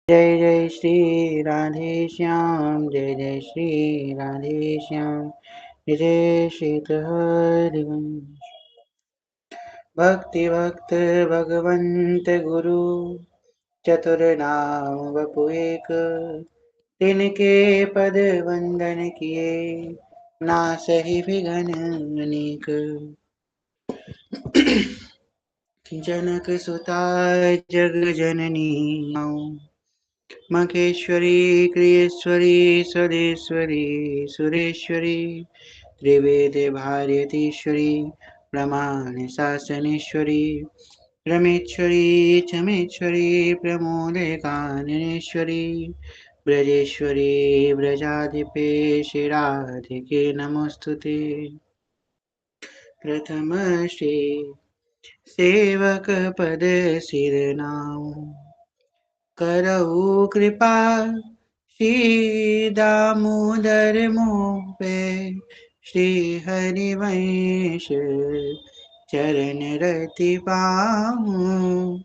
जय जय श्री राधे श्याम, जय जय श्री राधे श्याम, जय जय श्री हरिवंश। भक्ति भक्त भगवंत गुरु, चतुर नाम वपु एक, तिनके पद वंदन किए, नासहि विघ्न अनेक। जनक सुता जग जननी मखेश्वरी क्रियेश्वरी स्वदेश्वरी सुरेश्वरी त्रिवेद भारतीश्वरी प्रमाण शासनेश्वरी रमेश्वरी चमेश्वरी प्रमोदे काननेश्वरी ब्रजेश्वरी ब्रजाधिपे श्रीराधिके नमोस्तुते। प्रथम श्री सेवक पद सिरनाऊ, करऊ कृपा श्री दामोदर मोह पे, श्री हरिवंश चरण रति पाऊं।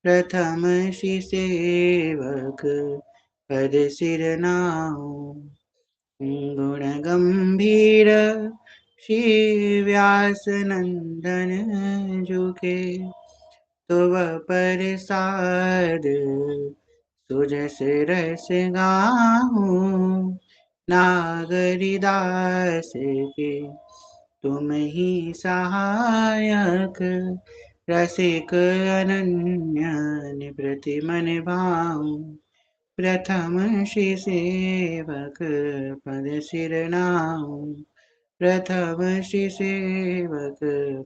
प्रथम श्री सेवक पद सिरनाऊ, गुण गंभीर श्री व्यास नंदन जुके, तुव प्रसाद सुजस रस गाऊं। नागरिदास के तुम ही सहायक, रसिक अनन्य प्रति मन भाऊं। प्रथम श्री सेवक पद सिरनाऊ, प्रथम श्री सेवक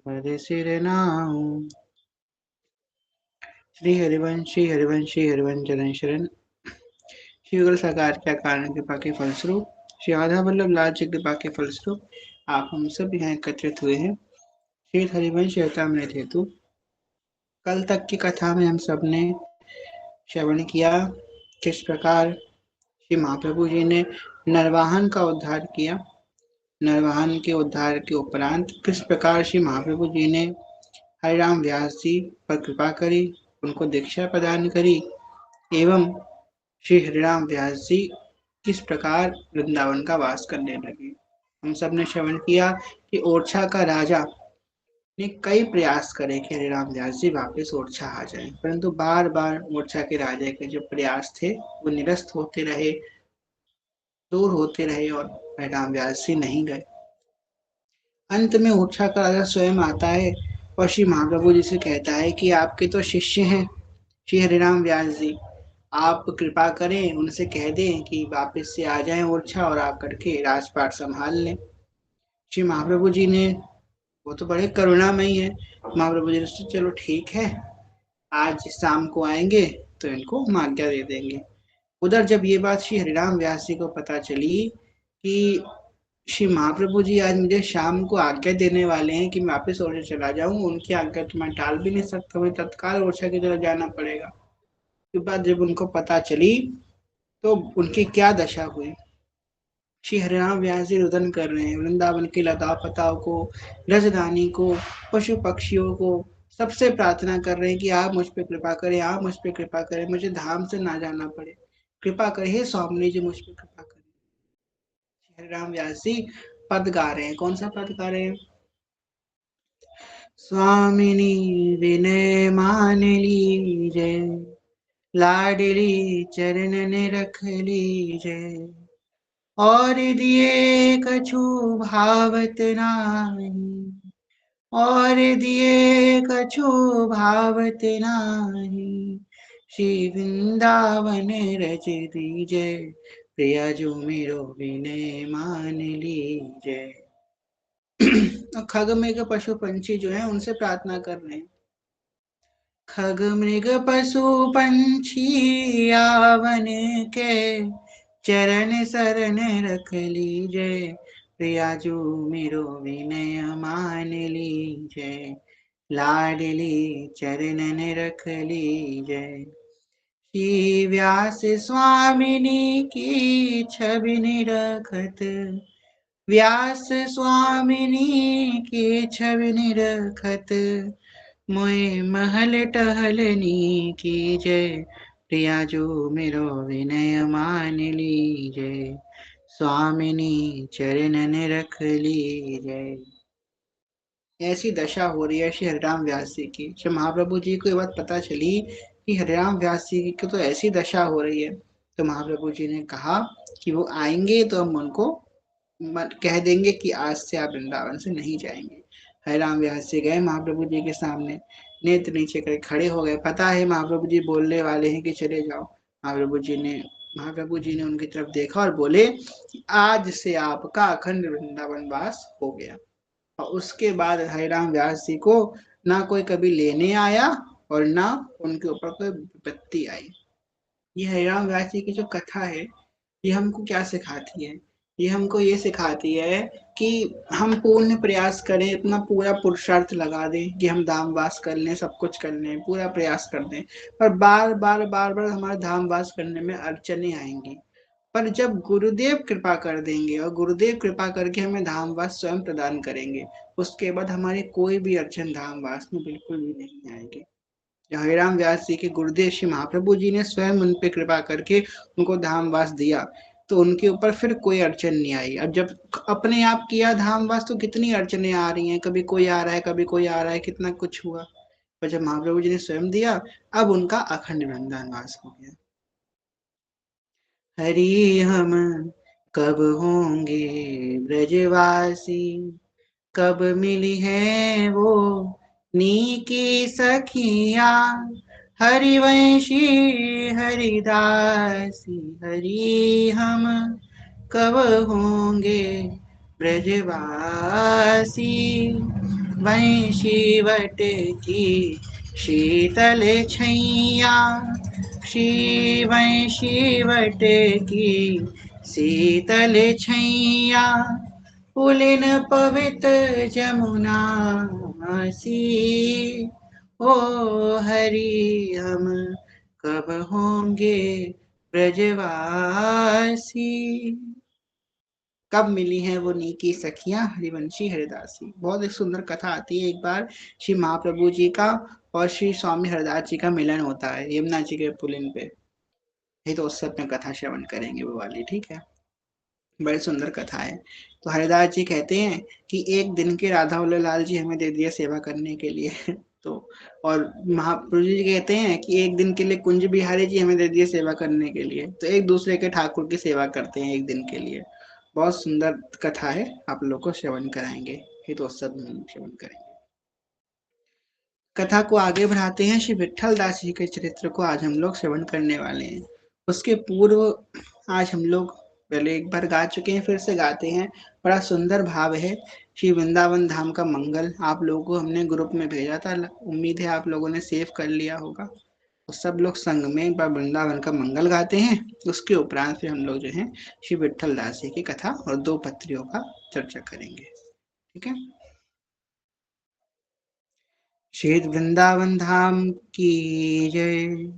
पद सिरनाऊ। श्री हरिवंश श्री हरिवंश श्री हरिवंश चरण शरण। श्री युगल सरकार के कारण कृपा के फलस्वरूप, श्री आधा वल्लभ लाल जी कृपा के फलस्वरूप आप हम सब यहाँ एकत्रित हुए हैं। श्री हरिवंश चरितामृत हेतु कल तक की कथा में हम सब ने श्रवण किया किस प्रकार श्री महाप्रभु जी ने नरवाहन का उद्धार किया। नरवाहन के उद्धार के उपरांत किस प्रकार श्री महाप्रभु जी ने हरिराम व्यास जी पर कृपा करी, उनको दीक्षा प्रदान करी एवं श्री हरिराम व्यास जी किस प्रकार वृंदावन का वास करने लगे। हम सब ने श्रवण किया कि ओरछा का राजा ने कई प्रयास करे कि हरिराम व्यास जी वापस ओरछा आ जाएं, परंतु बार बार ओरछा के राजा के जो प्रयास थे वो निरस्त होते रहे, दूर होते रहे और हरिराम व्यास जी नहीं गए। अंत में ओरछा का राजा स्वयं आता है और श्री महाप्रभु जी से कहता है कि आपके तो शिष्य हैं श्री हरिराम व्यास जी, आप कृपा करें उनसे कह दें कि वापस से आ जाएं ओरछा और आकर के राजपाट संभाल लें। श्री महाप्रभु जी ने, वो तो बड़े करुणामयी है, महाप्रभु जी ने सोचा चलो ठीक है, आज शाम को आएंगे तो इनको हम आज्ञा दे देंगे। उधर जब ये बात श्री हरिराम व्यास जी को पता चली कि श्री महाप्रभु जी आज मुझे शाम को आज्ञा देने वाले हैं कि मैं वापस ओरछा चला जाऊं, उनकी आज्ञा तो मैं टाल भी नहीं सकता, मुझे तत्काल ओरछा की तरफ जाना पड़ेगा। के बाद जब उनको पता चली तो उनकी क्या दशा हुई। श्री हरिराम व्यास जी रुदन कर रहे हैं, वृंदावन के लता पताओं को, रजधानी को, पशु पक्षियों को, सबसे प्रार्थना कर रहे हैं कि आप मुझ पे कृपा करें, आप मुझ पे कृपा करें, मुझे धाम से ना जाना पड़े, कृपा करें हे स्वामी जी, मुझ पे कृपा करें। श्री हरिराम व्यास जी पद गा रहे हैं। कौन सा पद गा रहे हैं? स्वामिनी विनय मान लीजय, लाडली चरणन रख लीजय, और दिए कछु भावत नाही, और दिए कछु भावत नाही, श्री वृंदावन रच दीजय, प्रिया जो मेरो विनय मान लीजय। खग मृग पशु पंछी जो है उनसे प्रार्थना कर रहे हैं। खग मृग पशु पंछी आवन के, चरण शरण रख लीजय, प्रियाजू मेरो विनय मान लीजय, लाडली चरणन रख लीजय। श्री व्यास स्वामिनी की छवि निरखत, व्यास स्वामिनी की छवि निरखत, मोए महल टहलनी की जय, प्रिया जो मेरो विनय मान लीजे, स्वामिनी चरणन रख लीजे। ऐसी दशा हो रही है श्री हरिराम व्यास जी की। जब महाप्रभु जी को ये बात पता चली कि हरिराम व्यास जी की तो ऐसी दशा हो रही है, तो महाप्रभु जी ने कहा कि वो आएंगे तो हम उनको कह देंगे कि आज से आप वृंदावन से नहीं जाएंगे। हरिराम व्यास जी गए महाप्रभु जी के सामने, नेत्र नीचे करके खड़े हो गए। पता है महाप्रभु जी बोलने वाले हैं कि चले जाओ। महाप्रभु जी ने उनकी तरफ देखा और बोले कि आज से आपका अखंड वृंदावन वास हो गया। और उसके बाद हरिराम व्यास जी को ना कोई कभी लेने आया और ना उनके ऊपर कोई विपत्ति आई। ये हरिराम व्यास जी की जो कथा है, ये हमको क्या सिखाती है? ये हमको ये सिखाती है कि हम पूर्ण प्रयास करें, अपना पूरा पुरुषार्थ लगा दें कि हम धाम वास कर लें, सब कुछ कर लें, पूरा प्रयास कर दें, पर बार बार हमारे धाम वास करने में अड़चने आएंगी। पर जब गुरुदेव कृपा कर देंगे और गुरुदेव कृपा करके हमें धाम वास स्वयं प्रदान करेंगे, उसके बाद हमारी कोई भी अड़चन धाम वास में बिल्कुल भी नहीं आएगी। हरिराम व्यास जी के गुरुदेव श्री महाप्रभु जी ने स्वयं उन पे कृपा करके उनको धामवास दिया, तो उनके ऊपर फिर कोई अड़चन नहीं आई। अब जब अपने आप किया धामवास तो कितनी अड़चने आ रही हैं, कभी कोई आ रहा है, कभी कोई आ रहा है, कितना कुछ हुआ। पर जब महाप्रभु जी ने स्वयं दिया, अब उनका अखंड वृंदावन वास हो गया। हरि हम कब होंगे ब्रजवासी, कब मिली है वो नीकी सखिया, हरिवंशी हरिदासी, हरि हम कब होंगे ब्रजवासी, वंशी वट की शीतल छैया, श्री वंशी वट की शीतल छैया, पुलिन पवित्र जमुना सी, ओ हरि हम कब होंगे ब्रजवासी। कब मिली हैं वो नीकी सखियां हरिवंशी हरिदासी। बहुत एक सुंदर कथा आती है। एक बार श्री महाप्रभु जी का और श्री स्वामी हरिदास जी का मिलन होता है यमुना जी के पुलिन पे। ये तो उससे अपने कथा श्रवण करेंगे वो वाली, ठीक है। बड़ी सुंदर कथा है। तो हरिदास जी कहते हैं कि एक दिन के राधा वल्लभ लाल जी हमें दे दिए सेवा करने के लिए तो और महाप्रभु जी कहते हैं कि एक दिन के लिए कुंज बिहारी जी हमें दे दिए सेवा करने के लिए। तो एक दूसरे के ठाकुर की सेवा करते हैं एक दिन के लिए। बहुत सुंदर कथा है, आप लोग को श्रवण कराएंगे, हितोत्सव में श्रवण करेंगे। कथा को आगे बढ़ाते हैं। श्री विट्ठल दास जी के चरित्र को आज हम लोग श्रवण करने वाले हैं। उसके पूर्व आज हम लोग पहले एक बार गा चुके हैं, फिर से गाते हैं। बड़ा सुंदर भाव है। श्री वृंदावन धाम का मंगल आप लोगों को हमने ग्रुप में भेजा था, उम्मीद है आप लोगों ने सेव कर लिया होगा। तो सब लोग संग में एक बार वृंदावन का मंगल गाते हैं। उसके उपरांत फिर हम लोग जो है श्री विट्ठल दास जी की कथा और दो पत्रियों का चर्चा करेंगे, ठीक है। श्री वृंदावन धाम की जय।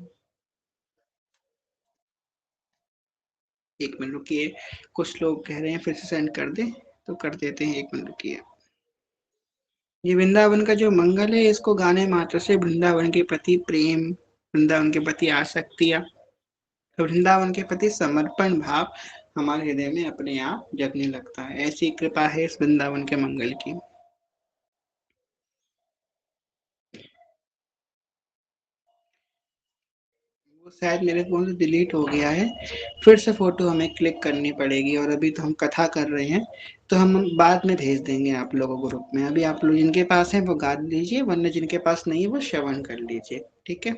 एक मिनट रुकिए, कुछ लोग कह रहे हैं फिर से सेंड कर दे, तो कर देते हैं। एक मिनट रुकिए। ये वृंदावन का जो मंगल है, इसको गाने मात्र से वृंदावन के प्रति प्रेम, वृंदावन के प्रति आसक्तियां, वृंदावन के प्रति समर्पण भाव हमारे हृदय में अपने आप जगने लगता है। ऐसी कृपा है इस वृंदावन के मंगल की। वो शायद मेरे फोन से डिलीट हो गया है, फिर से फोटो हमें क्लिक करनी पड़ेगी। और अभी तो हम कथा कर रहे हैं, तो हम बाद में भेज देंगे आप लोगों को ग्रुप में। अभी आप लोग जिनके पास है वो गा लीजिए, वरना जिनके पास नहीं है वो श्रवण कर लीजिए, ठीक है।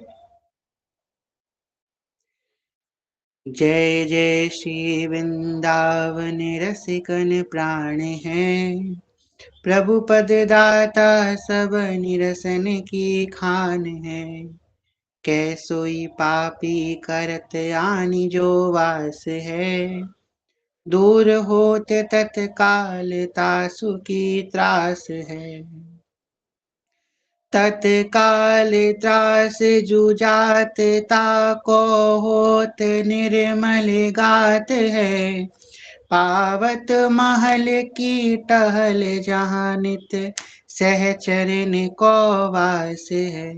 जय जय श्री वृंदावन रसिकन प्राण है, प्रभु पद दाता सब निरसन की खान है। कैसोई पापी करत आनी जो वास है, दूर होते तत्काल तासु की त्रास है। तत्काल त्रास जुजात ताको होत निर्मल गात है, पावत महल की टहल जहाँ नित सहचरण को वास है।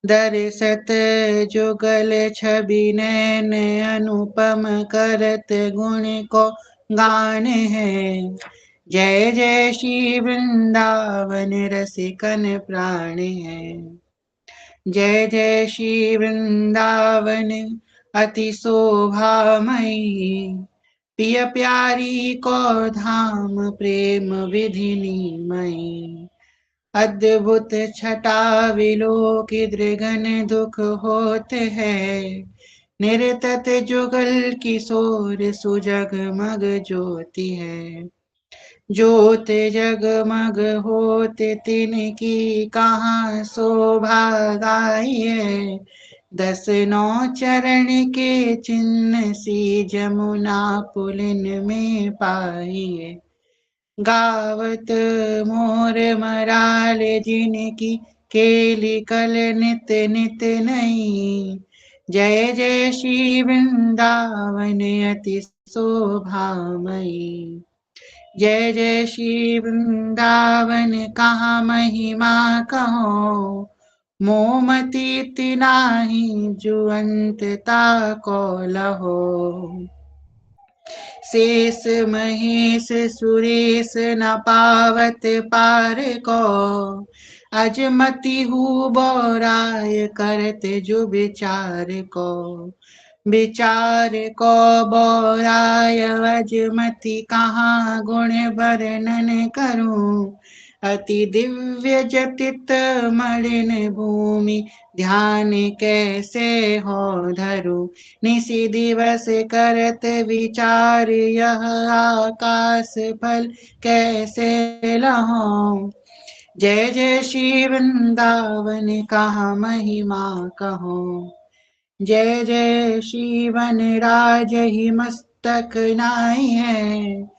दर्शत जुगल छवि नैन अनुपम करत गुण को गान है। जय जय श्री वृंदावन रसिकन प्राण है। जय जय श्री वृंदावन अति शोभामयी। पिय प्यारी को धाम प्रेम विधिनी मई। अद्भुत छटा विलोकी दृगन दुख होत है। निरतत जुगल किशोर सुजगमग ज्योति है। ज्योत जगमग होते तिनकी कहाँ शोभा गाई है। 10 नौ चरण के चिन्ह सी जमुना पुलिन में पाई है। गावत मोर मराल जिनकी केली कल नित नित नई। जय जय श्री वृंदावन अति शोभामयी। जय जय श्री वृंदावन कहाँ महिमा कहो। मोमती तिनाही जुअंतता को लहो। शेष महेश सुरेश न पावत पार को। अजमति हूँ बोराय करत जो विचार को। विचार को बोराय अजमति कहाँ गुण वर्णन करूं। अति दिव्य जटित मलिन भूमि ध्यान कैसे हो धरू। निशि दिवस करत विचार यह आकाश फल कैसे लहो। जय जय श्री वृंदावन कहाँ महिमा कहो। जय जय श्री वन राज ही मस्तक नाई है।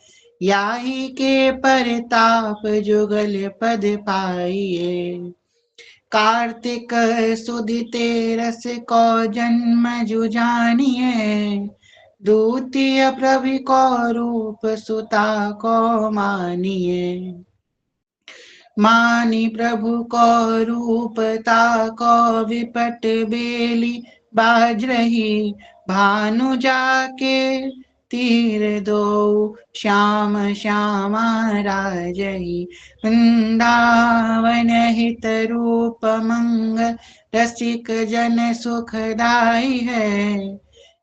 याही के परताप जुगल पद पाइए। कार्तिक सुदिते रस को जन्म जुजानिए। द्वितीय प्रभु को रूप सुता को मानिए। मानी प्रभु को रूपता को विपट बेली बाज रही। भानु जाके तीर दो श्याम श्यामा राजही। वृंदावन हित रूप मंग रसिक जन सुखदाई है।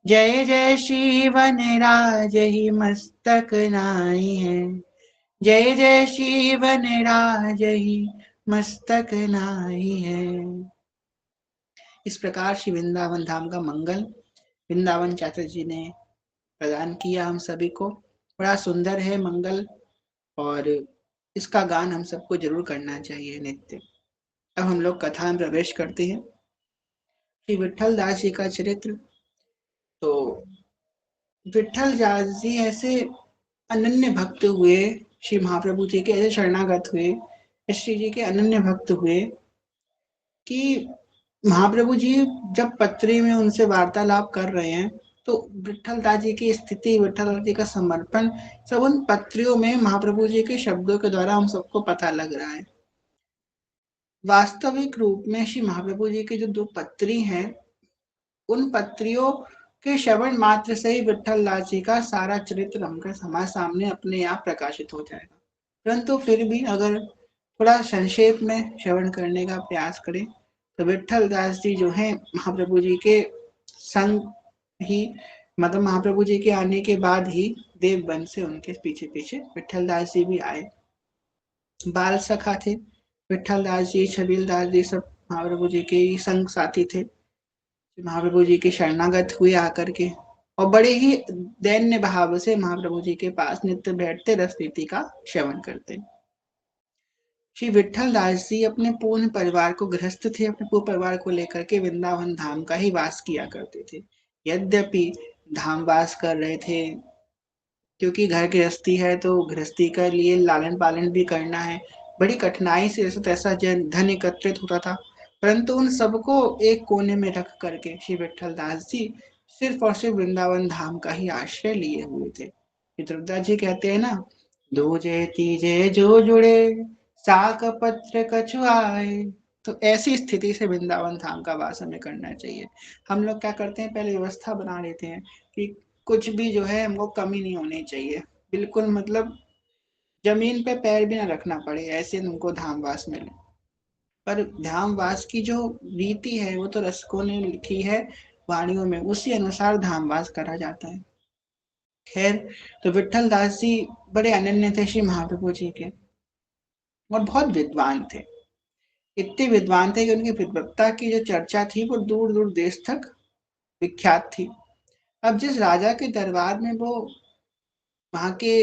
जय जय श्री वन राज ही मस्तक नाई है। जय जय श्री वन राज ही मस्तक नाई है। इस प्रकार श्री वृंदावन धाम का मंगल वृंदावन चाचा जी ने प्रदान किया हम सभी को। बड़ा सुंदर है मंगल और इसका गान हम सबको जरूर करना चाहिए नित्य। अब हम लोग कथा में प्रवेश करते हैं। श्री विठल दास जी का चरित्र। तो विठल दास जी ऐसे अनन्य भक्त हुए, श्री महाप्रभु जी के ऐसे शरणागत हुए, श्री जी के अनन्य भक्त हुए कि महाप्रभु जी जब पत्री में उनसे वार्तालाप कर रहे हैं तो विठल दास जी की स्थिति, विठल दास जी का समर्पण सब उन पत्रियों में महाप्रभु जी के शब्दों के द्वारा हम सबको पता लग रहा है। वास्तविक रूप में श्री महाप्रभु जी की जो 2 पत्री हैं, उन पत्रियों के श्रवण मात्र से ही विठल दास जी का सारा चरित्र हमके हमारे सामने अपने आप प्रकाशित हो जाएगा। परंतु फिर भी अगर थोड़ा संक्षेप में श्रवण करने का प्रयास करें तो विठल दास जी जो हैं महाप्रभु जी के संग ही, मतलब महाप्रभु जी के आने के बाद ही देव बन से उनके पीछे पीछे विठल दास जी भी आए। बाल सखा थे विठल दास जी, छबील दास जी सब महाप्रभु जी के संग साथी थे। महाप्रभु जी के शरणागत हुए आकर के और बड़े ही दैन्य भाव से महाप्रभु जी के पास नित्य बैठते, रस रीति का श्रवण करते। श्री विठल दास जी अपने पूर्ण परिवार को, गृहस्थ थे, अपने पूर्ण परिवार को लेकर के वृंदावन धाम का ही वास किया करते थे। यद्यपि धाम वास कर रहे थे क्योंकि घर गृहस्थी है तो गृहस्थी के लिए लालन पालन भी करना है। बड़ी कठिनाई से ऐसा तैसा धन एकत्रित होता था, परंतु उन सबको एक कोने में रख करके श्री विठल दास जी सिर्फ और सिर्फ वृंदावन धाम का ही आश्रय लिए हुए थे। तुलसीदास जी कहते हैं ना, दूजे तीजे जो जुड़े साक पत्र कछुआए। तो ऐसी स्थिति से वृंदावन धाम का वास हमें करना चाहिए। हम लोग क्या करते हैं, पहले व्यवस्था बना लेते हैं कि कुछ भी जो है हमको कमी नहीं होनी चाहिए, बिल्कुल मतलब जमीन पे पैर भी ना रखना पड़े, ऐसे हमको धामवास मिले। पर धामवास की जो रीति है वो तो रसकों ने लिखी है वाणियों में, उसी अनुसार धामवास करा जाता है। खैर, तो विठल दास जी बड़े अनन्य थे श्री महाप्रभु जी के, और बहुत विद्वान थे। इतने विद्वान थे कि उनकी विद्वत्ता की जो चर्चा थी वो दूर दूर देश तक विख्यात थी। अब जिस राजा के दरबार में वो वहाँ के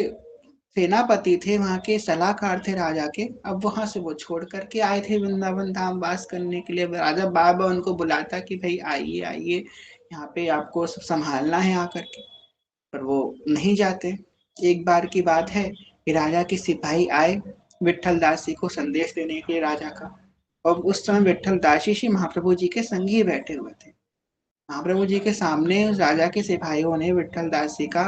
सेनापति थे, वहाँ के सलाहकार थे राजा के, अब वहां से वो छोड़ करके आए थे वृंदावन धाम वास करने के लिए। राजा बार बार उनको बुलाता कि भाई आइए आइए, यहाँ पे आपको सब संभालना है आकर के, पर वो नहीं जाते। एक बार की बात है कि राजा के सिपाही आए विठल दास जी को संदेश देने के लिए राजा का, और उस समय विठल दास जी महाप्रभु जी के संग ही बैठे हुए थे। महाप्रभु जी के सामने राजा के सिपाहियों ने विठल दास जी का,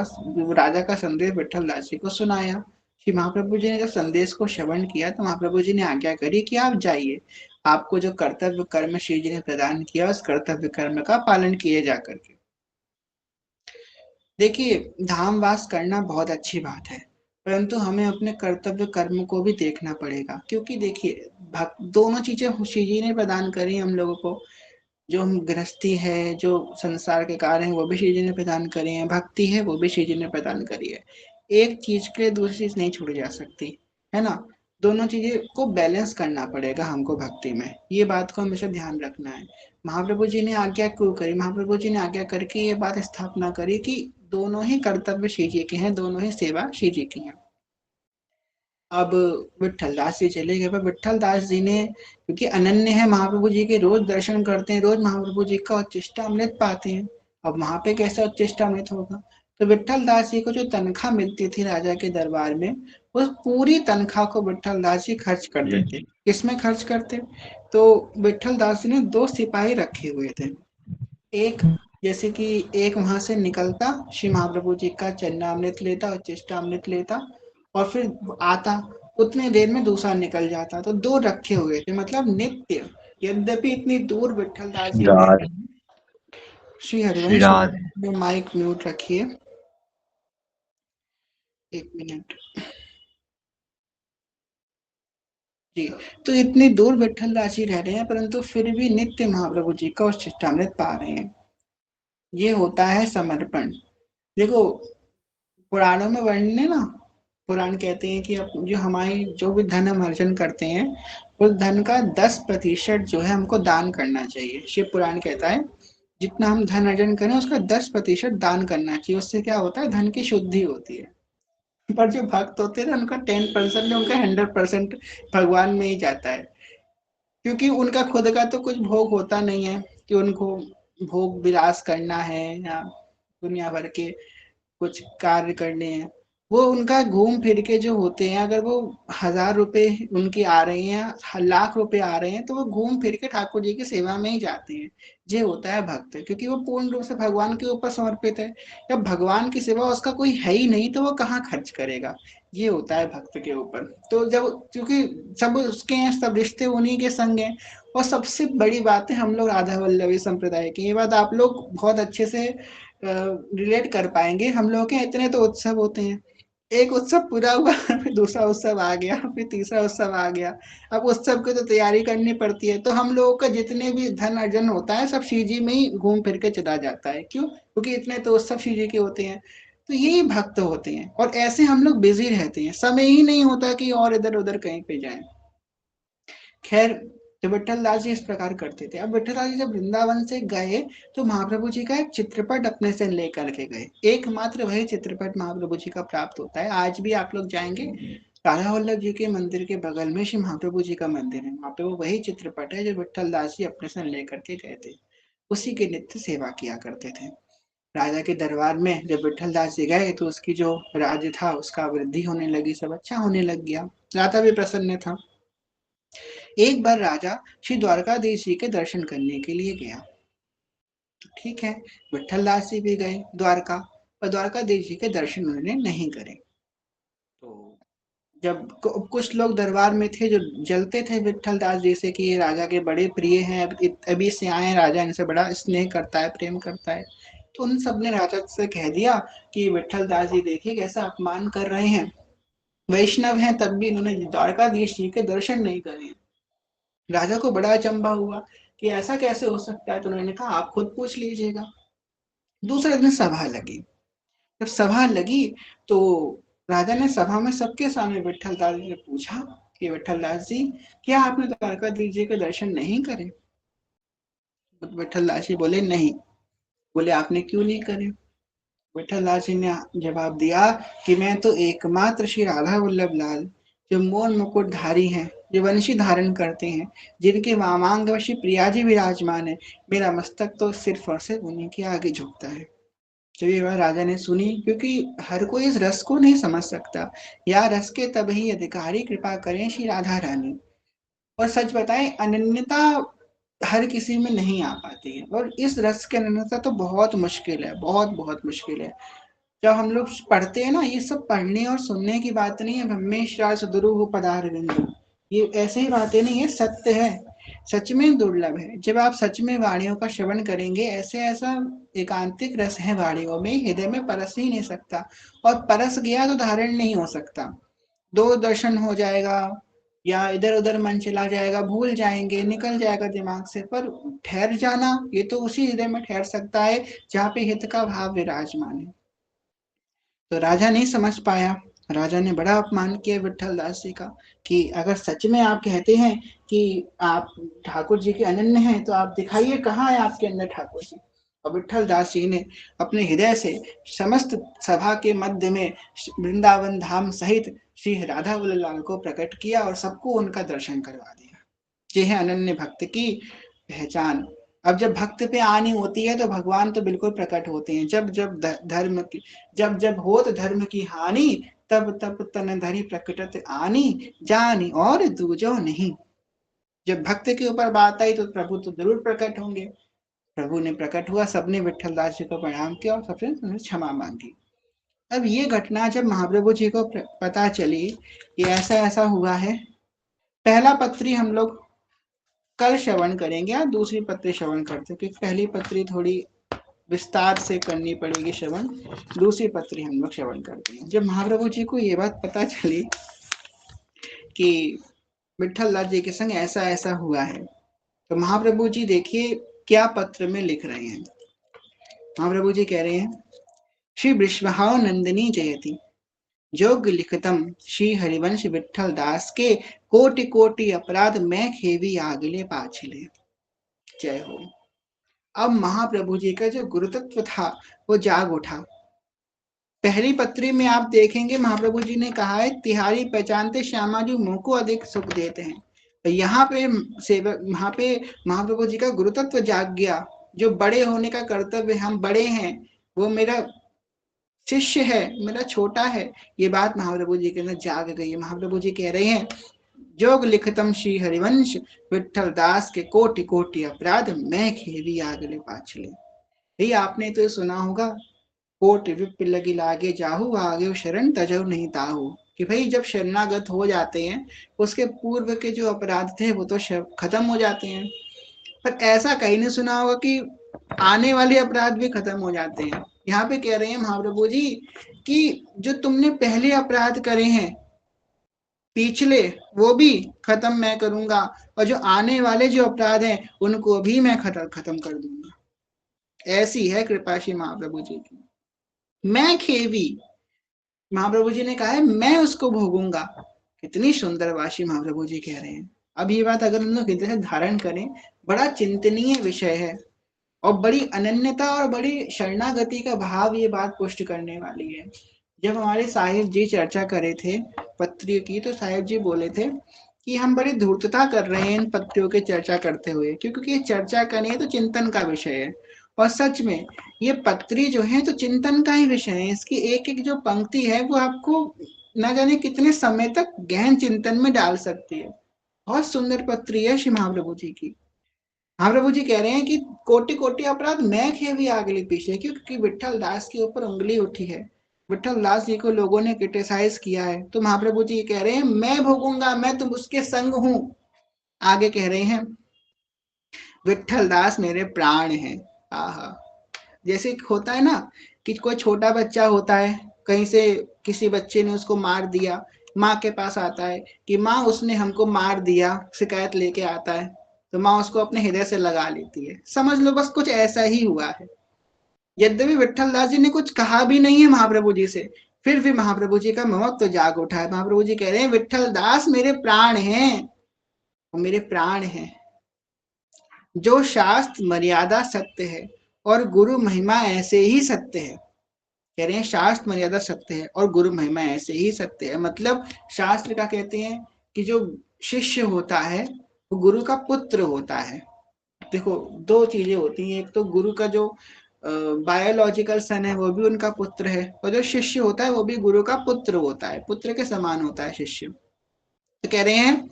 राजा का संदेश विठल दास जी को सुनाया। श्री महाप्रभु जी ने जब संदेश को श्रवण किया तो महाप्रभु जी ने आज्ञा करी कि आप जाइए, आपको जो कर्तव्य कर्म श्री जी ने प्रदान किया उस कर्तव्य कर्म का पालन किए जा करके। देखिए, धामवास करना बहुत अच्छी बात है, परंतु हमें अपने कर्तव्य कर्म को भी देखना पड़ेगा, क्योंकि देखिए दोनों चीजें श्री जी ने प्रदान करी हम लोगों को। जो हम गृहस्थी है, जो संसार के कार्य हैं वो भी श्री जी ने प्रदान करे हैं, भक्ति है वो भी श्री जी ने प्रदान करी है। एक चीज के लिए दूसरी चीज नहीं छूट जा सकती, है ना। दोनों चीजें को बैलेंस करना पड़ेगा हमको भक्ति में, ये बात को हमेशा ध्यान रखना है। महाप्रभु जी ने आज्ञा क्यों करी, महाप्रभु जी ने आज्ञा करके ये बात स्थापना करी कि दोनों ही कर्तव्य श्री जी के हैं, दोनों ही सेवा श्री जी की है। अब विठल दास जी चले गए, पर विठल दास जी ने, क्योंकि अनन्य है महाप्रभु जी के, रोज दर्शन करते हैं, रोज महाप्रभु जी का उच्चिष्टामृत पाते हैं। अब वहां पे कैसा उच्चिष्टामृत होगा। तो विठल दास जी को जो तनख्वाह मिलती थी राजा के दरबार में, उस पूरी तनख्वाह को विठल दास जी खर्च कर देते। किसमें खर्च करते, तो विठल दास जी ने दो सिपाही रखे हुए थे। एक, जैसे कि एक वहां से निकलता, श्री महाप्रभु जी का चरणामृत लेता, उच्चिष्टामृत लेता, और फिर आता, उतने देर में दूसरा निकल जाता। तो दो रखे हुए थे, मतलब नित्य। यद्यपि इतनी दूर विठल दास जी रह रहे हैं। श्री श्री हरिवंश, राधे। माइक म्यूट रखिए, एक मिनट जी। तो इतनी दूर विठल दास जी रह रहे हैं, परंतु फिर भी नित्य महाप्रभु जी का उच्चिष्टामृत पा रहे हैं। ये होता है समर्पण। देखो, पुराणों में वर्णन है ना, पुराण कहते हैं कि जो हमारी जो भी धन हम अर्जन करते हैं, उस धन का 10% जो है हमको दान करना चाहिए। शिव पुराण कहता है जितना हम धन अर्जन करें उसका 10% दान करना चाहिए, उससे क्या होता है, धन की शुद्धि होती है। पर जो भक्त होते हैं उनका 10% उनका 100% भगवान में ही जाता है, क्योंकि उनका खुद का तो कुछ भोग होता नहीं है कि उनको भोग विलास करना है या दुनिया भर के कुछ कार्य करने हैं। वो उनका घूम फिर के जो होते हैं, अगर वो 1000 रुपए उनकी आ रहे हैं, लाख रुपए आ रहे हैं, तो वो घूम फिर के ठाकुर जी की सेवा में ही जाते हैं। ये होता है भक्त, क्योंकि वो पूर्ण रूप से भगवान के ऊपर समर्पित है। जब भगवान की सेवा उसका कोई है ही नहीं तो वो कहाँ खर्च करेगा, ये होता है भक्त के ऊपर। तो जब, क्योंकि सब उसके हैं, सब रिश्ते उन्हीं के संग हैं। और सबसे बड़ी बात है, हम लोग राधा वल्लभी संप्रदाय के, ये बात आप लोग बहुत अच्छे से रिलेट कर पाएंगे। हम लोग के इतने तो उत्सव होते हैं, एक उत्सव पूरा हुआ फिर दूसरा उत्सव आ गया, फिर तीसरा उत्सव आ गया। अब उत्सव की तो तैयारी करनी पड़ती है, तो हम लोगों का जितने भी धन अर्जन होता है सब शिव जी में ही घूम फिर के चला जाता है। क्यों, क्योंकि इतने तो उत्सव शिव जी के होते हैं। तो यही भक्त होते हैं, और ऐसे हम लोग बिजी रहते हैं, समय ही नहीं होता कि और इधर उधर कहीं पे जाएं। खैर, तो विठल दास जी इस प्रकार करते थे। अब विठल दास जी जब वृंदावन से गए तो महाप्रभु जी का एक चित्रपट अपने से लेकर के गए। एकमात्र वही चित्रपट महाप्रभु जी का प्राप्त होता है। आज भी आप लोग जाएंगे, राधा वल्लभ जी के मंदिर के बगल में श्री महाप्रभु जी का मंदिर है, वहां पे वो वही चित्रपट है जो विठल दास जी अपने से लेकर के गए थे। उसी की नित्य सेवा किया करते थे। राजा के दरबार में जब विठल दास जी गए तो उसकी जो राज्य था उसका वृद्धि होने लगी, सब अच्छा होने लग गया, राजा भी प्रसन्न था। एक बार राजा श्री द्वारकाधीश जी के दर्शन करने के लिए गया। तो ठीक है, विठल दास जी भी गए द्वारका, पर द्वारकाधीश जी के दर्शन उन्होंने नहीं करे। तो जब कुछ लोग दरबार में थे जो जलते थे विट्ठल दास जी से कि ये राजा के बड़े प्रिय हैं, अभी से आए हैं, राजा इनसे बड़ा स्नेह करता है, प्रेम करता है। तो उन सब ने राजा से कह दिया कि विट्ठल दास जी देखिए कैसा अपमान कर रहे हैं, वैष्णव हैं तब भी इन्होंने द्वारकाधीश जी के दर्शन नहीं करे। राजा को बड़ा अचंभा हुआ कि ऐसा कैसे हो सकता है, तो उन्होंने कहा आप खुद पूछ लीजिएगा। दूसरे दिन सभा लगी। जब सभा लगी तो राजा ने सभा में सबके सामने विट्ठल दास जी से पूछा कि विट्ठल दास जी, क्या आपने द्वारकाधीश जी के दर्शन नहीं करे? विट्ठल दास जी बोले नहीं। बोले आपने क्यों नहीं करे? विट्ठल दास जी ने जवाब दिया कि मैं तो एकमात्र श्री राधा वल्लभ लाल जो मोर मुकुट धारी हैं, जो वंशी धारण करते हैं, जिनके वामांग में श्री प्रिया जी विराजमान है, मेरा मस्तक तो सिर्फ और सिर्फ उन्हीं के आगे झुकता है। जब ये बात राजा ने सुनी, क्योंकि हर कोई इस रस को नहीं समझ सकता, या रस के तब ही अधिकारी कृपा करें श्री राधा रानी। और सच बताएं, अनन्यता हर किसी में नहीं आ पाती है, और इस रस की अनन्यता तो बहुत मुश्किल है, बहुत बहुत मुश्किल है। जब हम लोग पढ़ते हैं ना, ये सब पढ़ने और सुनने की बात नहीं है, ब्रह्मेश्वर सुदुरु पदार बिंदु, ये ऐसे ही बातें नहीं है, सत्य है, सच में दुर्लभ है। जब आप सच में वाणियों का श्रवण करेंगे, ऐसे ऐसा एकांतिक रस है वाणियों में, हृदय में परस ही नहीं सकता, और परस गया तो धारण नहीं हो सकता। दो दर्शन हो जाएगा, या इधर उधर मन चला जाएगा, भूल जाएंगे, निकल जाएगा दिमाग से, पर ठहर जाना ये तो उसी हृदय में ठहर सकता है जहाँ पे हित का भाव विराजमान है। तो राजा नहीं समझ पाया। राजा ने बड़ा अपमान किया विट्ठल दास जी का कि अगर सच में आप कहते हैं कि आप ठाकुर जी के अनन्य हैं, तो आप दिखाइए कहाँ है आपके अंदर ठाकुर जी। और विट्ठल दास जी ने अपने हृदय से समस्त सभा के मध्य में वृंदावन धाम सहित श्री राधा लाल को प्रकट किया और सबको उनका दर्शन करवा दिया। ये है अनन्य भक्त की पहचान। अब जब भक्त पे आनी होती है तो भगवान तो बिल्कुल प्रकट होते हैं। जब जब धर्म की जब जब होत धर्म की हानि, तब तब तन धरि प्रकटत आनी, जानी और दूजो नहीं। जब भक्त के ऊपर बात आई तो प्रभु तो जरूर प्रकट होंगे। प्रभु ने प्रकट हुआ, सबने विट्ठल दास जी को प्रणाम किया और सबसे क्षमा मांगी। अब ये घटना जब महाप्रभु जी को पता चली कि ऐसा ऐसा हुआ है, पहला पत्री हम लोग कल श्रवण करेंगे, या दूसरी पत्री श्रवण करते हैं, क्योंकि पहली पत्री थोड़ी विस्तार से करनी पड़ेगी श्रवण, दूसरी पत्री हम लोग श्रवण करते हैं। जब महाप्रभु जी को ये बात पता चली कि विट्ठल दास जी के संग ऐसा ऐसा हुआ है, तो महाप्रभु जी देखिए क्या पत्र में लिख रहे हैं। महाप्रभु जी कह रहे हैं, श्री वृषभाव नंदिनी जयति, जोग लिखतम श्री हरिवंश विट्ठल दास के, कोटि कोटि अपराध मैं खेवी आगले पाछले। जय हो। अब महाप्रभु जी का जो गुरुतत्व था वो जाग उठा। पहली पत्री में आप देखेंगे महाप्रभु जी ने कहा है, तिहारी पहचानते श्यामा जी मुंह को अधिक सुख देते हैं। तो यहाँ पे सेवक, यहाँ पे महाप्रभु जी का गुरुतत्व जाग गया। जो बड़े होने का कर्तव्य, हम बड़े हैं, वो मेरा शिष्य है, मेरा छोटा है, ये बात महाप्रभु जी के अंदर जाग गई है। महाप्रभु जी कह रहे हैं, जोग लिखतम श्री हरिवंश विट्ठल दास के, कोटि कोटि अपराध मैं खेवी आगले पाछले। यही आपने तो सुना होगा, कोट विप लगी लागे जाहू, आगे शरण तजव नहीं ताहू, कि भाई जब शरणागत हो जाते हैं, उसके पूर्व के जो अपराध थे वो तो खत्म हो जाते हैं, पर ऐसा कहीं नहीं सुना होगा कि आने वाले अपराध भी खत्म हो जाते हैं। यहाँ पे कह रहे हैं महाप्रभु जी कि जो तुमने पहले अपराध करे हैं पिछले, वो भी खत्म मैं करूंगा, और जो आने वाले जो अपराध हैं उनको भी मैं खत्म कर दूंगा। ऐसी है कृपा श्री महाप्रभु जी की। मैं खेवी, महाप्रभु जी ने कहा है मैं उसको भोगूंगा। कितनी सुंदर वाशी महाप्रभु जी कह रहे हैं। अब ये बात अगर हम लोग हृदय से धारण करें, बड़ा चिंतनीय विषय है, और बड़ी अनन्यता और बड़ी शरणागति का भाव ये बात पुष्ट करने वाली है। जब हमारे साहिब जी चर्चा करे थे पत्रियों की, तो साहिब जी बोले थे कि हम बड़ी धूर्तता कर रहे हैं इन पत्रियों की चर्चा करते हुए, क्योंकि ये चर्चा करनी है तो चिंतन का विषय है। और सच में ये पत्री जो है तो चिंतन का ही विषय है। इसकी एक एक जो पंक्ति है वो आपको न जाने कितने समय तक गहन चिंतन में डाल सकती है। बहुत सुंदर पत्री है श्री महाप्रभु जी की। महाप्रभु जी कह रहे हैं कि कोटि कोटि अपराध मैं खेवी आगली पीछे, क्योंकि विट्ठल दास के ऊपर उंगली उठी है। विठल दास जी को लोगों ने क्रिटिसाइज किया है, तो महाप्रभु जी कह रहे हैं मैं भोगूंगा, मैं तुम उसके संग हूं। आगे कह रहे हैं विठल दास मेरे प्राण हैं। आहा, जैसे होता है ना कि कोई छोटा बच्चा होता है, कहीं से किसी बच्चे ने उसको मार दिया, माँ के पास आता है कि माँ उसने हमको मार दिया, शिकायत लेके आता है, तो माँ उसको अपने हृदय से लगा लेती है। समझ लो बस कुछ ऐसा ही हुआ है। यद्यपि विठल दास जी ने कुछ कहा भी नहीं है महाप्रभु जी से, फिर भी महाप्रभु जी का महत्व तो जाग उठा है। महाप्रभु जी कह रहे हैं विठल दास मेरे प्राण हैं, वो मेरे प्राण हैं। जो शास्त्र मर्यादा सत्य है और गुरु महिमा ऐसे ही सत्य है। कह रहे हैं शास्त्र मर्यादा सत्य है और गुरु महिमा ऐसे ही सत्य है। मतलब शास्त्र का कहते हैं कि जो शिष्य होता है वो गुरु का पुत्र होता है। देखो दो चीजें होती हैं, एक तो गुरु का जो बायोलॉजिकल सन है वो भी उनका पुत्र है, और जो शिष्य होता है वो भी गुरु का पुत्र होता है, पुत्र के समान होता है शिष्य। तो कह रहे हैं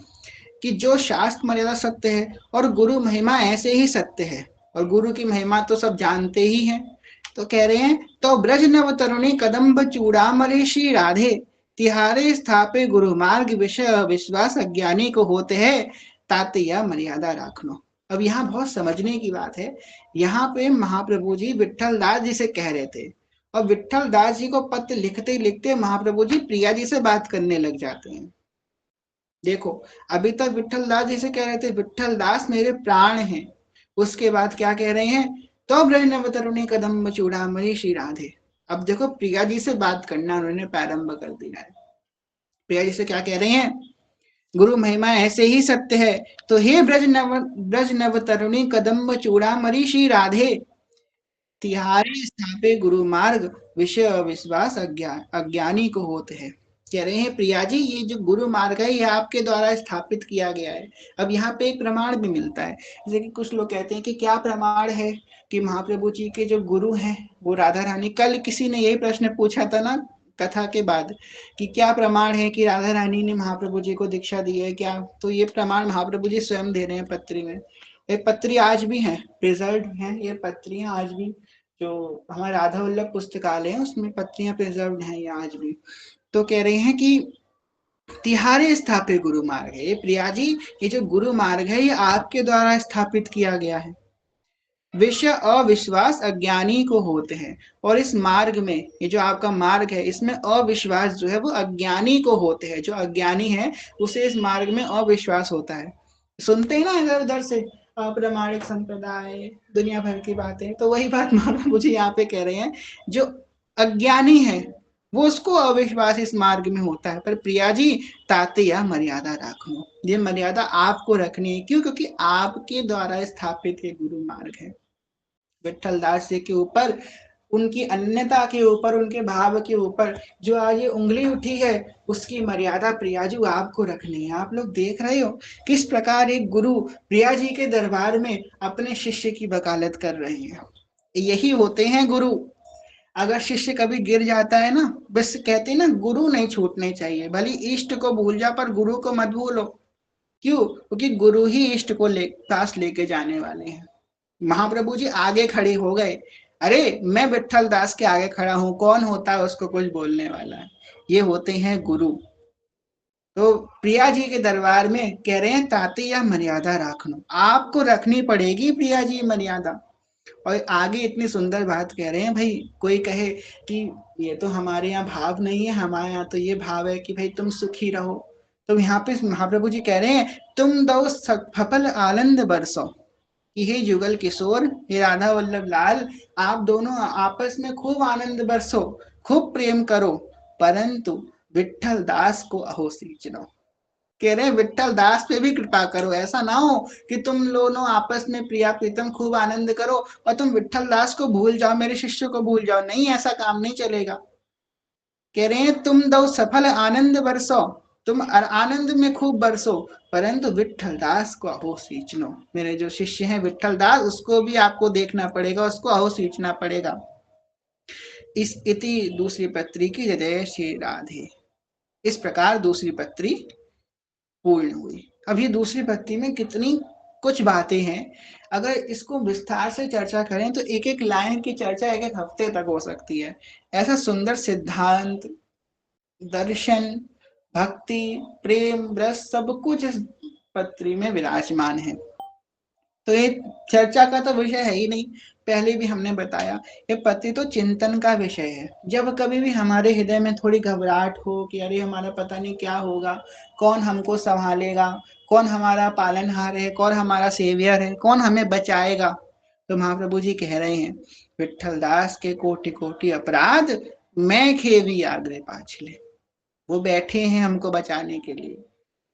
कि जो शास्त्र मर्यादा सत्य है और गुरु महिमा ऐसे ही सत्य है, और गुरु की महिमा तो सब जानते ही हैं। तो कह रहे हैं तो ब्रज नव तरुणी कदम्ब चूड़ामणि श्री राधे, तिहारे स्थापे गुरु मार्ग विषय विश्वास अज्ञानी को होते हैं, ताते यह मर्यादा राखनो। अब यहाँ बहुत समझने की बात है। यहाँ पे महाप्रभु जी विठल दास जी से कह रहे थे, और विठल दास जी को पत्र लिखते लिखते महाप्रभु जी प्रिया जी से बात करने लग जाते हैं। देखो अभी तक विठल दास जैसे कह रहे थे विठल दास मेरे प्राण हैं, उसके बाद क्या कह रहे हैं तो ब्रज तरुणी कदम चूड़ामणि श्री राधे। अब देखो प्रिया जी से बात करना उन्होंने प्रारंभ कर दिया है। प्रिया जी से क्या कह रहे हैं, गुरु महिमा ऐसे ही सत्य है, तो हे ब्रज नव तरुणी कदम्ब चूड़ामणि श्री राधे, तिहारी स्थापे गुरु मार्ग विषय विश्वास अज्ञानी को होते हैं। कह रहे हैं प्रिया जी ये जो गुरु मार्ग है ये आपके द्वारा स्थापित किया गया है। अब यहाँ पे एक प्रमाण भी मिलता है, जैसे कि कुछ लोग कहते हैं कि क्या प्रमाण है कि महाप्रभु जी के जो गुरु हैं वो राधा रानी। कल किसी ने यही प्रश्न पूछा था ना कथा के बाद कि क्या प्रमाण है कि राधा रानी ने महाप्रभु जी को दीक्षा दी है क्या, तो ये प्रमाण महाप्रभु जी स्वयं दे रहे हैं पत्री में। ये पत्री आज भी है, प्रिजर्व है ये पत्रियां आज भी, जो हमारा राधा वल्लभ पुस्तकालय है उसमें पत्रियां प्रिजर्व हैं ये आज भी। तो कह रहे हैं कि तिहारे स्थापित गुरु मार्ग है, ये प्रिया जी ये जो गुरु मार्ग है ये आपके द्वारा स्थापित किया गया है। विषय अविश्वास अज्ञानी को होते हैं, और इस मार्ग में ये जो आपका मार्ग है इसमें अविश्वास जो है वो अज्ञानी को होते हैं। जो अज्ञानी है उसे इस मार्ग में अविश्वास होता है। सुनते हैं ना इधर उधर से अप्रामाणिक संप्रदाय दुनिया भर की बातें, तो वही बात मुझे यहाँ पे कह रहे हैं जो अज्ञानी है वो उसको अविश्वास इस मार्ग में होता है। पर प्रिया जी ताते यह मर्यादा रखो, ये मर्यादा आपको रखनी है। क्यों? क्योंकि आपके द्वारा स्थापित ये गुरु मार्ग है। विठल दास जी के ऊपर, उनकी अन्यता के ऊपर, उनके भाव के ऊपर जो आज ये उंगली उठी है उसकी मर्यादा प्रियाजू आपको रखनी है। आप लोग देख रहे हो किस प्रकार एक गुरु प्रिया जी के दरबार में अपने शिष्य की वकालत कर रहे हैं। यही होते हैं गुरु। अगर शिष्य कभी गिर जाता है ना, बस कहते हैं ना गुरु नहीं छूटने चाहिए, भले इष्ट को भूल जा पर गुरु को मत भूलो। क्यों? क्योंकि गुरु ही इष्ट को पास लेके जाने वाले हैं। महाप्रभु जी आगे खड़े हो गए, अरे मैं विठल दास के आगे खड़ा हूं, कौन होता है उसको कुछ बोलने वाला, ये होते हैं गुरु। तो प्रिया जी के दरबार में कह रहे हैं ताते यह मर्यादा रखना, आपको रखनी पड़ेगी प्रिया जी मर्यादा। और आगे इतनी सुंदर बात कह रहे हैं, भाई कोई कहे कि ये तो हमारे यहाँ भाव नहीं है, हमारे यहाँ तो ये भाव है कि भाई तुम सुखी रहो। तो यहाँ पे महाप्रभु जी कह रहे हैं तुम दो सफल आनंद बरसो, कि हे जुगल किशोर, हे राधा वल्लभ लाल, आप दोनों आपस में खूब आनंद बरसो, खूब प्रेम करो, परंतु विठल दास को अहोसी चुनो। कह रहे हैं विठल दास पे भी कृपा करो, ऐसा ना हो कि तुम दोनों आपस में प्रिया प्रीतम खूब आनंद करो और तुम विठल दास को भूल जाओ, मेरे शिष्य को भूल जाओ। नहीं, ऐसा काम नहीं चलेगा। कह रहे हैं तुम दो सफल आनंद बरसो, तुम आनंद में खूब बरसो, परंतु विठल दास को अहो सींचनो, मेरे जो शिष्य हैं विठल दास उसको भी आपको देखना पड़ेगा, उसको अहो सींचना पड़ेगा। इस इति दूसरी पत्री की जय श्री राधे। इस प्रकार दूसरी पत्री पूर्ण हुई। अब ये दूसरी पत्री में कितनी कुछ बातें हैं, अगर इसको विस्तार से चर्चा करें तो एक एक लाइन की चर्चा एक एक हफ्ते तक हो सकती है। ऐसा सुंदर सिद्धांत, दर्शन, भक्ति, प्रेम, रस सब कुछ इस पत्री में विराजमान है। तो ये चर्चा का तो विषय है ही नहीं, पहले भी हमने बताया, ये पति तो चिंतन का विषय है। जब कभी भी हमारे हृदय में थोड़ी घबराहट हो कि अरे हमारा पता नहीं क्या होगा, कौन हमको संभालेगा, कौन हमारा पालनहार है, कौन हमारा सेवियर है, कौन हमें बचाएगा, तो महाप्रभु जी कह रहे हैं, विठल दास के कोटि कोटि अपराध, मैं खेवी आग्रह पाछले। वो बैठे हैं हमको बचाने के लिए,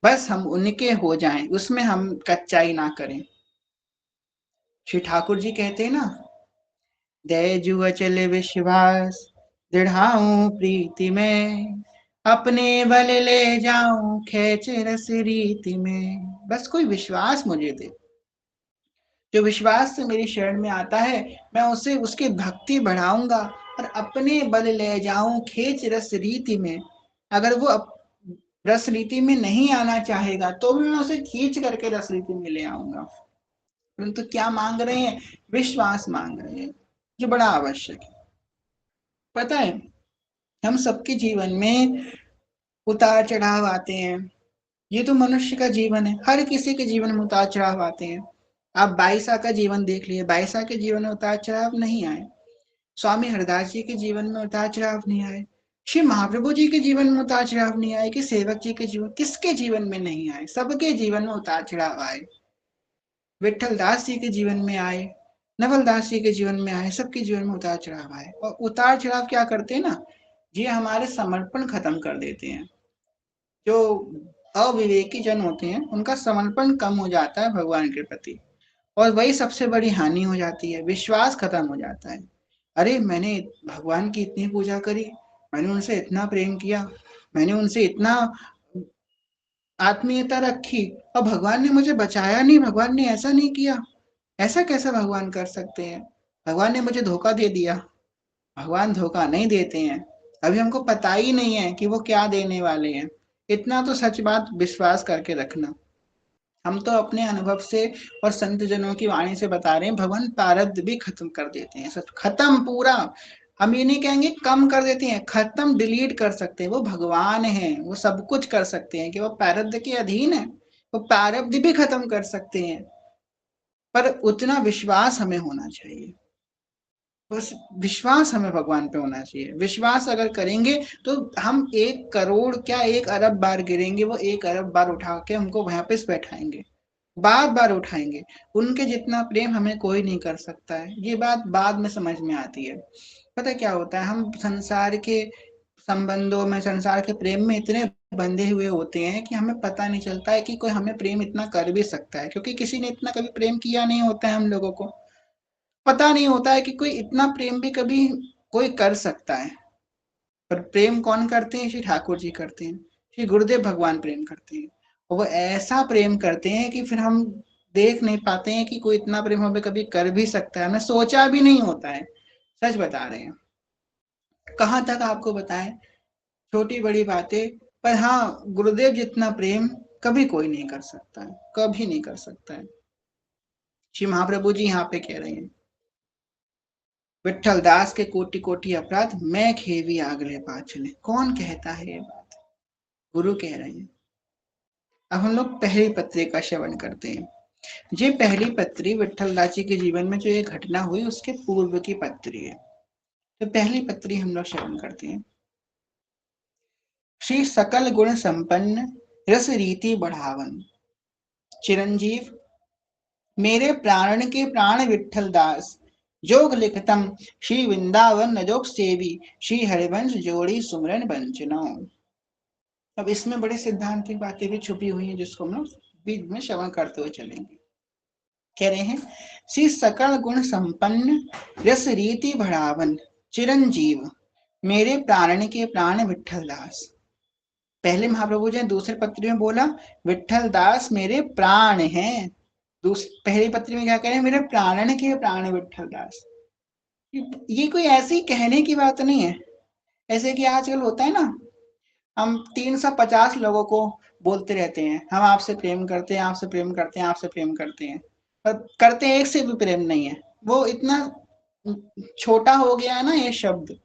बस हम उनके हो जाएं, उसमें हम कच्चाई ना करें। श्री ठाकुर जी कहते हैं ना, दया जुआ चले विश्वास, दृढ़ाऊं प्रीति में, अपने बल ले जाऊं खेच रस रीति में। बस कोई विश्वास मुझे दे, जो विश्वास से मेरी शरण में आता है, मैं उसे उसकी भक्ति बढ़ाऊंगा और अपने बल ले जाऊं खेच रस रीति में। अगर वो रस रीति में नहीं आना चाहेगा तो भी मैं उसे खींच करके रस रीति में ले आऊंगा। परंतु क्या मांग रहे हैं? विश्वास मांग रहे हैं, जो बड़ा आवश्यक है। पता है, हम सबके जीवन में उतार चढ़ाव आते हैं, ये तो मनुष्य का जीवन है, हर किसी के जीवन में उतार चढ़ाव आते हैं। आप बाईसा का जीवन देख लिए, बाईसा के जीवन में उतार चढ़ाव नहीं आए, स्वामी हरदास जी के जीवन में उतार चढ़ाव नहीं आए, श्री महाप्रभु जी के जीवन में उतार चढ़ाव नहीं आए, कि सेवक जी के जीवन, किसके जीवन में नहीं आए? सबके जीवन में उतार चढ़ाव आए। विठल दास जी के जीवन में आए, नवल दास जी के जीवन में आए, सबके जीवन में उतार चढ़ाव आए। और उतार चढ़ाव क्या करते हैं ना, ये हमारे समर्पण खत्म कर देते हैं। जो अविवेकी जन होते हैं उनका समर्पण कम हो जाता है भगवान के प्रति, और वही सबसे बड़ी हानि हो जाती है, विश्वास खत्म हो जाता है। अरे मैंने भगवान की इतनी पूजा करी, मैंने उनसे इतना प्रेम किया, मैंने उनसे इतना आत्मीयता रखी, और भगवान ने मुझे बचाया नहीं, भगवान ने ऐसा नहीं किया। ऐसा कैसा भगवान कर सकते हैं? भगवान ने मुझे धोखा दे दिया। भगवान धोखा नहीं देते हैं, अभी हमको पता ही नहीं है कि वो क्या देने वाले हैं। इतना तो सच बात विश्वास करके रखना। हम तो अपने अनुभव से और संत जनों की वाणी से बता रहे हैं, भगवान प्रारब्ध भी खत्म कर देते हैं, सब खत्म पूरा। हम ये नहीं कहेंगे कम कर देते हैं, खत्म डिलीट कर सकते हैं। वो भगवान है, वो सब कुछ कर सकते हैं, कि वो प्रारब्ध के अधीन है, वो प्रारब्ध भी खत्म कर सकते हैं। पर उतना विश्वास हमें होना चाहिए, बस विश्वास हमें भगवान पे होना चाहिए। विश्वास अगर करेंगे तो हम 1 करोड़ क्या 1 अरब बार गिरेंगे, वो 1 अरब बार उठा के हमको वापस बैठाएंगे, बार बार उठाएंगे। उनके जितना प्रेम हमें कोई नहीं कर सकता है। ये बात बाद में समझ में आती है। पता क्या होता है, हम संसार के संबंधों में, संसार के प्रेम में इतने बंधे हुए होते हैं कि हमें पता नहीं चलता है कि कोई हमें प्रेम इतना कर भी सकता है, क्योंकि किसी ने इतना कभी प्रेम किया नहीं होता है। हम लोगों को पता नहीं होता है कि कोई इतना प्रेम भी कभी कोई कर सकता है। पर प्रेम कौन करते हैं? श्री ठाकुर जी करते हैं, श्री गुरुदेव भगवान प्रेम करते हैं। और वो ऐसा प्रेम करते हैं कि फिर हम देख नहीं पाते हैं कि कोई इतना प्रेम हमें कभी कर भी सकता है, हमें सोचा भी नहीं होता है। सच बता रहे हैं। कहाँ तक आपको बताएं, छोटी बड़ी बातें, पर हाँ, गुरुदेव जितना प्रेम कभी कोई नहीं कर सकता है, कभी नहीं कर सकता है। श्री महाप्रभु जी यहाँ पे कह रहे हैं, विठल दास के कोटि कोटि अपराध, मैं खेवी आग्रह पाछले। कौन कहता है ये बात? गुरु कह रहे हैं। अब हम लोग पहली पत्री का श्रवण करते हैं। ये पहली पत्री विठल दास जी के जीवन में जो ये घटना हुई उसके पूर्व की पत्री है। तो पहली पत्री हम लोग श्रवण करते हैं। श्री सकल गुण संपन्न, रस रीति बढ़ावन, चिरंजीव मेरे प्राण के प्राण विठल दास, जोग लिखतम श्री वृंदावन नजोग सेवी, श्री हरिवंश जोड़ी सुमरन बंचनो। अब इसमें बड़ी सिद्धांतिक बातें भी छुपी हुई हैं, जिसको हम लोग बीच में श्रवण करते हुए चलेंगे। कह रहे हैं, श्री सकल गुण संपन्न, रस रीति बढ़ावन, चिरंजीव मेरे प्राण के प्राण विठल दास। पहले महाप्रभु जी ने दूसरे पत्री में बोला, विठल दास मेरे प्राण हैं। पहली पत्री में क्या कह रहे हैं? मेरे प्राण के प्राण विठल दास। ये कोई ऐसी कहने की बात नहीं है, ऐसे कि आजकल होता है ना, हम 350 लोगों को बोलते रहते हैं हम आपसे प्रेम करते हैं, आपसे प्रेम करते हैं, आपसे प्रेम करते हैं, पर करते एक से भी प्रेम नहीं है। वो इतना छोटा हो गया है ना ये शब्द,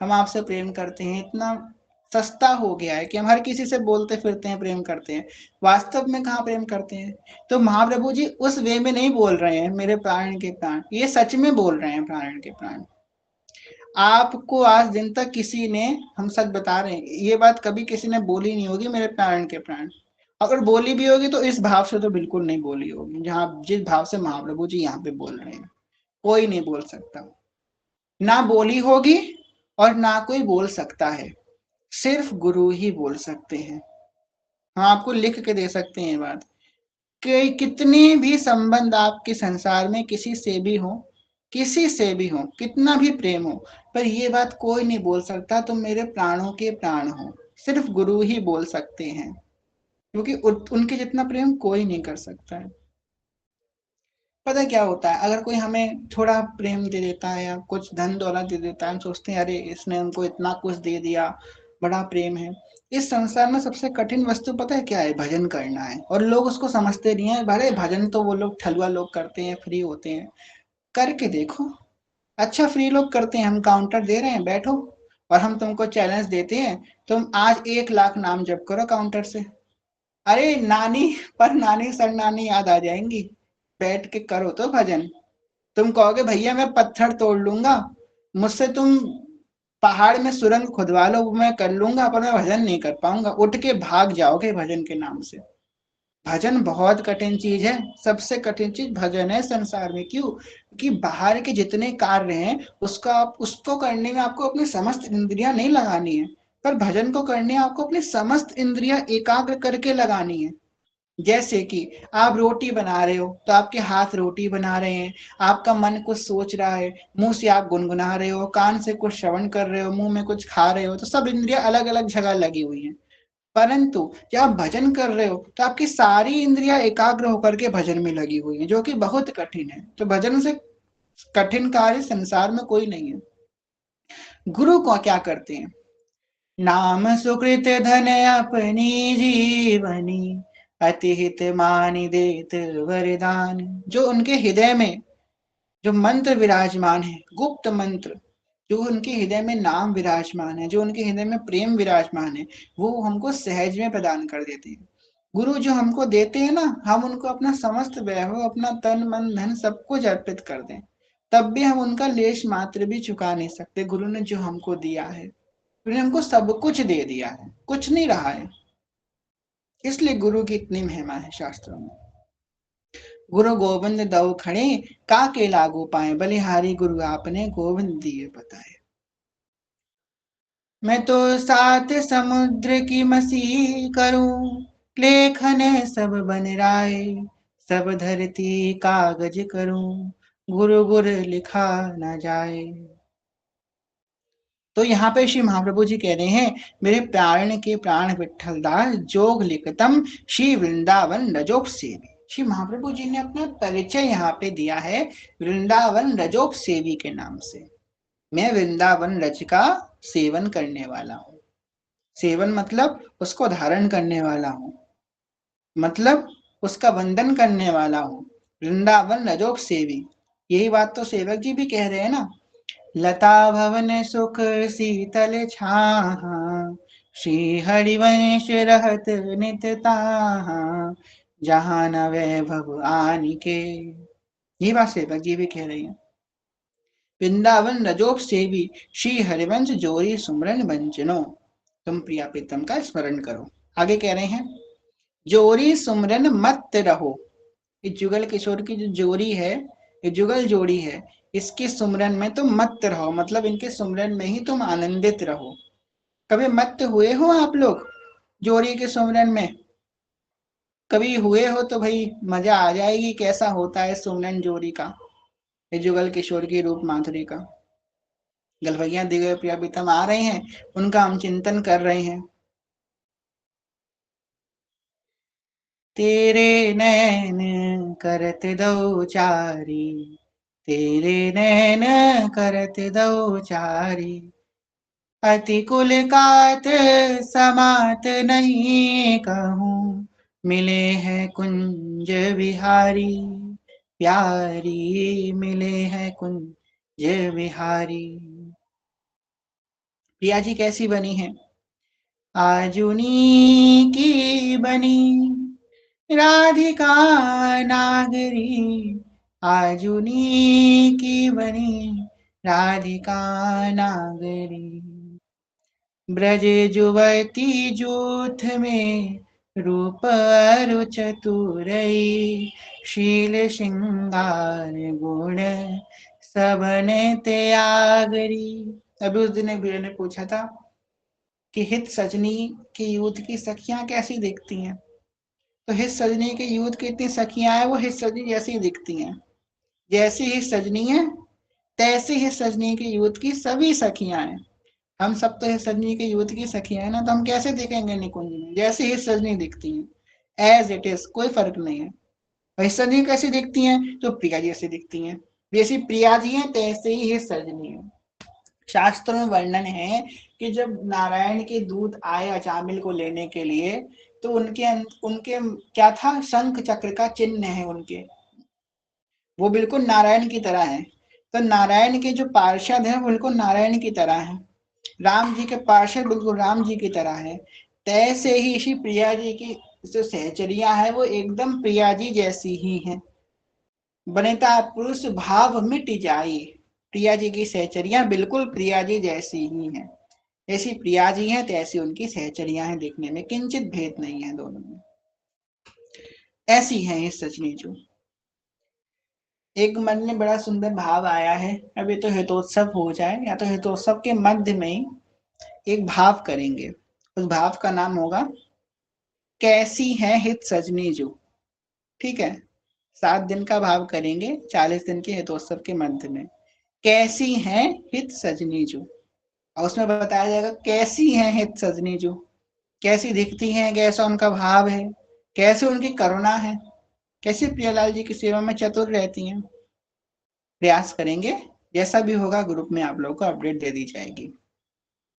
हम आपसे प्रेम करते हैं, इतना सस्ता हो गया है कि हम हर किसी से बोलते फिरते हैं प्रेम करते हैं, वास्तव में कहाँ प्रेम करते हैं। तो महाप्रभु जी उस वे में नहीं बोल रहे हैं मेरे प्राण के प्राण, ये सच में बोल रहे हैं प्राण के प्राण। आपको आज दिन तक किसी ने, हम सच बता रहे हैं, ये बात कभी किसी ने बोली नहीं होगी मेरे प्राण के प्राण। अगर बोली भी होगी तो इस भाव से तो बिल्कुल नहीं बोली होगी जहां जिस भाव से महाप्रभु जी यहाँ पे बोल रहे हैं। कोई नहीं बोल सकता, ना बोली होगी और ना कोई बोल सकता है, सिर्फ गुरु ही बोल सकते हैं। हम आपको लिख के दे सकते हैं ये बात कि कितने भी संबंध आपके संसार में किसी से भी हो, किसी से भी हो, कितना भी प्रेम हो, पर ये बात कोई नहीं बोल सकता तुम मेरे प्राणों के प्राण हो, सिर्फ गुरु ही बोल सकते हैं, क्योंकि उनके जितना प्रेम कोई नहीं कर सकता है। पता है क्या होता है, अगर कोई हमें थोड़ा प्रेम दे देता है या कुछ धन दौलत दे देता है, हम सोचते हैं अरे इसने हमको इतना कुछ दे दिया, बड़ा प्रेम है। इस संसार में सबसे कठिन वस्तु पता है क्या है, भजन करना है, और लोग उसको समझते नहीं है। भले भजन तो वो लोग ठलुआ लोग करते हैं, फ्री होते हैं, करके देखो। अच्छा फ्री लोग करते हैं, हम काउंटर दे रहे हैं, बैठो, और हम तुमको चैलेंज देते हैं, तुम आज 1 लाख नाम जप करो काउंटर से। अरे नानी पर नानी सर नानी याद आ जाएंगी, बैठ के करो तो भजन। तुम कहोगे भैया मैं पत्थर तोड़ लूंगा, मुझसे तुम पहाड़ में सुरंग खुदवा लो, मैं कर लूंगा, पर मैं भजन नहीं कर पाऊंगा, उठ के भाग जाओगे भजन के नाम से। भजन बहुत कठिन चीज है, सबसे कठिन चीज भजन है संसार में। क्यों? कि बाहर के जितने कार्य हैं उसको करने में आपको अपनी समस्त इंद्रियां नहीं लगानी है, पर भजन को करने आपको अपनी समस्त इंद्रियां एकाग्र करके लगानी है। जैसे कि आप रोटी बना रहे हो तो आपके हाथ रोटी बना रहे हैं, आपका मन कुछ सोच रहा है, मुंह से आप गुनगुना रहे हो, कान से कुछ श्रवण कर रहे हो, मुंह में कुछ खा रहे हो, तो सब इंद्रियां अलग अलग जगह लगी हुई हैं। परंतु जब आप भजन कर रहे हो तो आपकी सारी इंद्रियां एकाग्र होकर के भजन में लगी हुई है, जो कि बहुत कठिन है। तो भजन से कठिन कार्य संसार में कोई नहीं है। गुरु को क्या करते हैं, नाम सुकृत धन अपनी जीवनी, अति हित मानि देत वरदान। जो उनके हृदय में जो मंत्र विराजमान है, गुप्त मंत्र, जो उनके हृदय में नाम विराजमान है, जो उनके हृदय में प्रेम विराजमान है, वो हमको सहज में प्रदान कर देते हैं। गुरु जो हमको देते हैं ना, हम उनको अपना समस्त वैभव, अपना तन मन धन सब कुछ अर्पित कर दें, तब भी हम उनका लेश मात्र भी चुका नहीं सकते। गुरु ने जो हमको दिया है, उन्होंने हमको सब कुछ दे दिया है, कुछ नहीं रहा है। इसलिए गुरु की इतनी महिमा है शास्त्रों में। गुरु गोविंद दऊ खड़े, काके लागू पाए, बलिहारी गुरु आपने गोविंद दिए बताए। मैं तो 7 समुद्र की मसी करूं, लेखन सब बन राय, सब धरती कागज करूं, गुरु गुर लिखा न जाए। तो यहाँ पे श्री महाप्रभु जी कह रहे हैं, मेरे प्राण के प्राण विठल दास जोग लिखतम श्री वृंदावन रजोप सेवी। श्री महाप्रभु जी ने अपना परिचय यहाँ पे दिया है वृंदावन रजोप सेवी के नाम से। मैं वृंदावन रज का सेवन करने वाला हूँ। सेवन मतलब उसको धारण करने वाला हूँ, मतलब उसका वंदन करने वाला हूँ। वृंदावन रजोप सेवी, यही बात तो सेवक जी भी कह रहे हैं ना। लता भवन सुख शीतल छाहा, श्री हरिवंश रहत नित ताहा, जहाँ न वैभव आनि के। ये बात सेवक जी भी कह रही है। वृंदावन रजोप सेवी, श्री हरिवंश जोरी सुमरन बंचनो, तुम प्रिया प्रीतम का स्मरण करो। आगे कह रहे हैं, जोरी सुमरन मत रहो। ये जुगल किशोर की जो जोड़ी है, ये जुगल जोड़ी है, इसके सुमरन में तुम मत रहो, मतलब इनके सुमरन में ही तुम आनंदित रहो। कभी मत हुए हो आप लोग जोड़ी के सुमरन में? कभी हुए हो तो भाई मजा आ जाएगी, कैसा होता है सुमरन जोड़ी का, ये जुगल किशोर की रूप माधुरी का। गलवैया दिव्य प्रिया प्रीतम आ रहे हैं, उनका हम चिंतन कर रहे हैं। तेरे नैन करत दो चारी, तेरे नैन करत दो चारी, अति कुल कात समात नहीं कहूँ, मिले हैं कुंज बिहारी प्यारी, मिले हैं कुंज बिहारी। प्रिया जी कैसी बनी है? आजुनी की बनी राधिका नागरी, आजुनी की बनी राधिका नागरी। ब्रज जुवती जूथ में रूप अरु चतुरई, शील श्रृंगार गुण सबने त्यागरी। अभी उस दिन एक भैया ने पूछा था कि हित सजनी के युद्ध की सखियां कैसी दिखती हैं? तो हित सजनी के युद्ध की इतनी सखियां हैं, वो हित सजनी जैसी ही दिखती हैं। जैसी हित सजनी है तैसी हित सजनी के युद्ध की सभी सखियां हैं। हम सब तो हित सजनी के युद्ध की सखियां हैं ना, तो हम कैसे दिखेंगे निकुंज में? जैसी हित सजनी दिखती हैं, एज इट इज, कोई फर्क नहीं है। हित सजनी कैसी दिखती हैं? तो प्रिया जी ऐसी दिखती हैं। जैसी प्रिया जी हैं तैसे ही हित सजनी है। शास्त्रों में वर्णन है कि जब नारायण के दूत आए अजामिल को लेने के लिए, तो उनके उनके क्या था? शंख चक्र का चिन्ह है उनके, वो बिल्कुल नारायण की तरह है। तो नारायण के जो पार्षद है बिल्कुल नारायण की तरह है, राम जी के पार्षद बिल्कुल राम जी की तरह है। तैसे ही श्री प्रिया जी की जो सहचरिया है वो एकदम प्रिया जी जैसी ही है। बनिता पुरुष भाव मिट जाई, प्रिया जी की सहचरिया बिल्कुल प्रिया जी जैसी ही हैं। जैसी प्रिया जी हैं तैसी उनकी सहचरियां हैं, देखने में किंचित भेद नहीं है दोनों में, ऐसी हैं ये सजनी जो। एक मन में बड़ा सुंदर भाव आया है, अभी तो हितोत्सव हो जाए, या तो हितोत्सव के मध्य में ही एक भाव करेंगे। उस भाव का नाम होगा कैसी है हित सजनी जो। ठीक है, 7 दिन का भाव करेंगे 40 दिन के हितोत्सव के मध्य में। कैसी है हित सजनी जो, और उसमें बताया जाएगा कैसी है हित सजनी जो, कैसी दिखती हैं, कैसा उनका भाव है, कैसे उनकी करुणा है, कैसे प्रियालाल जी की सेवा में चतुर रहती हैं। प्रयास करेंगे, जैसा भी होगा ग्रुप में आप लोगों को अपडेट दे दी जाएगी।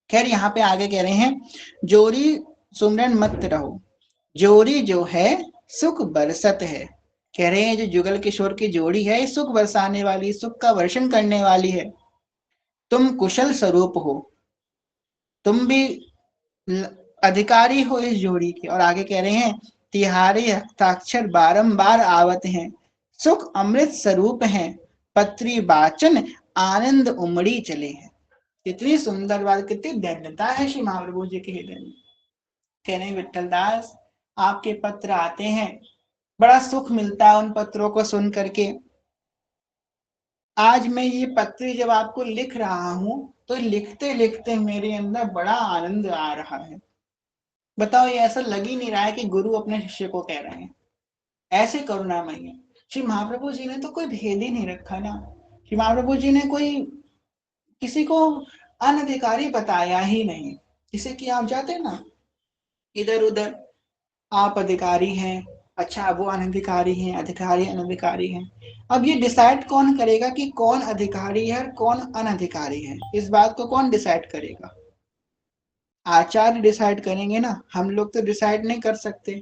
खैर यहाँ पे आगे कह रहे हैं, जोरी सुमरन मत रहो, जोरी जो है सुख बरसत है। कह रहे हैं जो जुगल किशोर की जोड़ी है सुख बरसाने वाली, सुख का वर्षण करने वाली है। तुम कुशल स्वरूप हो, तुम भी अधिकारी हो इस जोड़ी के। और आगे कह रहे हैं, तिहारे हस्ताक्षर बारंबार आवत हैं, सुख अमृत स्वरूप हैं, पत्री वाचन आनंद उमड़ी चले हैं। कितनी सुंदर बात, कितनी धन्यता है श्री महाप्रभु जी के हृदय में। कह रहे विठल दास, आपके पत्र आते हैं, बड़ा सुख मिलता है उन पत्रों को सुन करके। आज मैं ये पत्र जब आपको लिख रहा हूं, तो लिखते लिखते मेरे अंदर बड़ा आनंद आ रहा है। बताओ, ये ऐसा लग ही नहीं रहा है कि गुरु अपने शिष्य को कह रहे हैं, ऐसे करुणामय है। श्री महाप्रभु जी ने तो कोई भेद ही नहीं रखा ना। श्री महाप्रभु जी ने कोई किसी को अनधिकारी बताया ही नहीं। जिसे कि आप जाते ना इधर उधर, आप अधिकारी हैं, अच्छा वो अनधिकारी हैं, अधिकारी अनधिकारी हैं। अब ये डिसाइड कौन करेगा कि कौन अधिकारी है और कौन अनधिकारी है? इस बात को कौन डिसाइड करेगा? आचार्य डिसाइड करेंगे ना, हम लोग तो डिसाइड नहीं कर सकते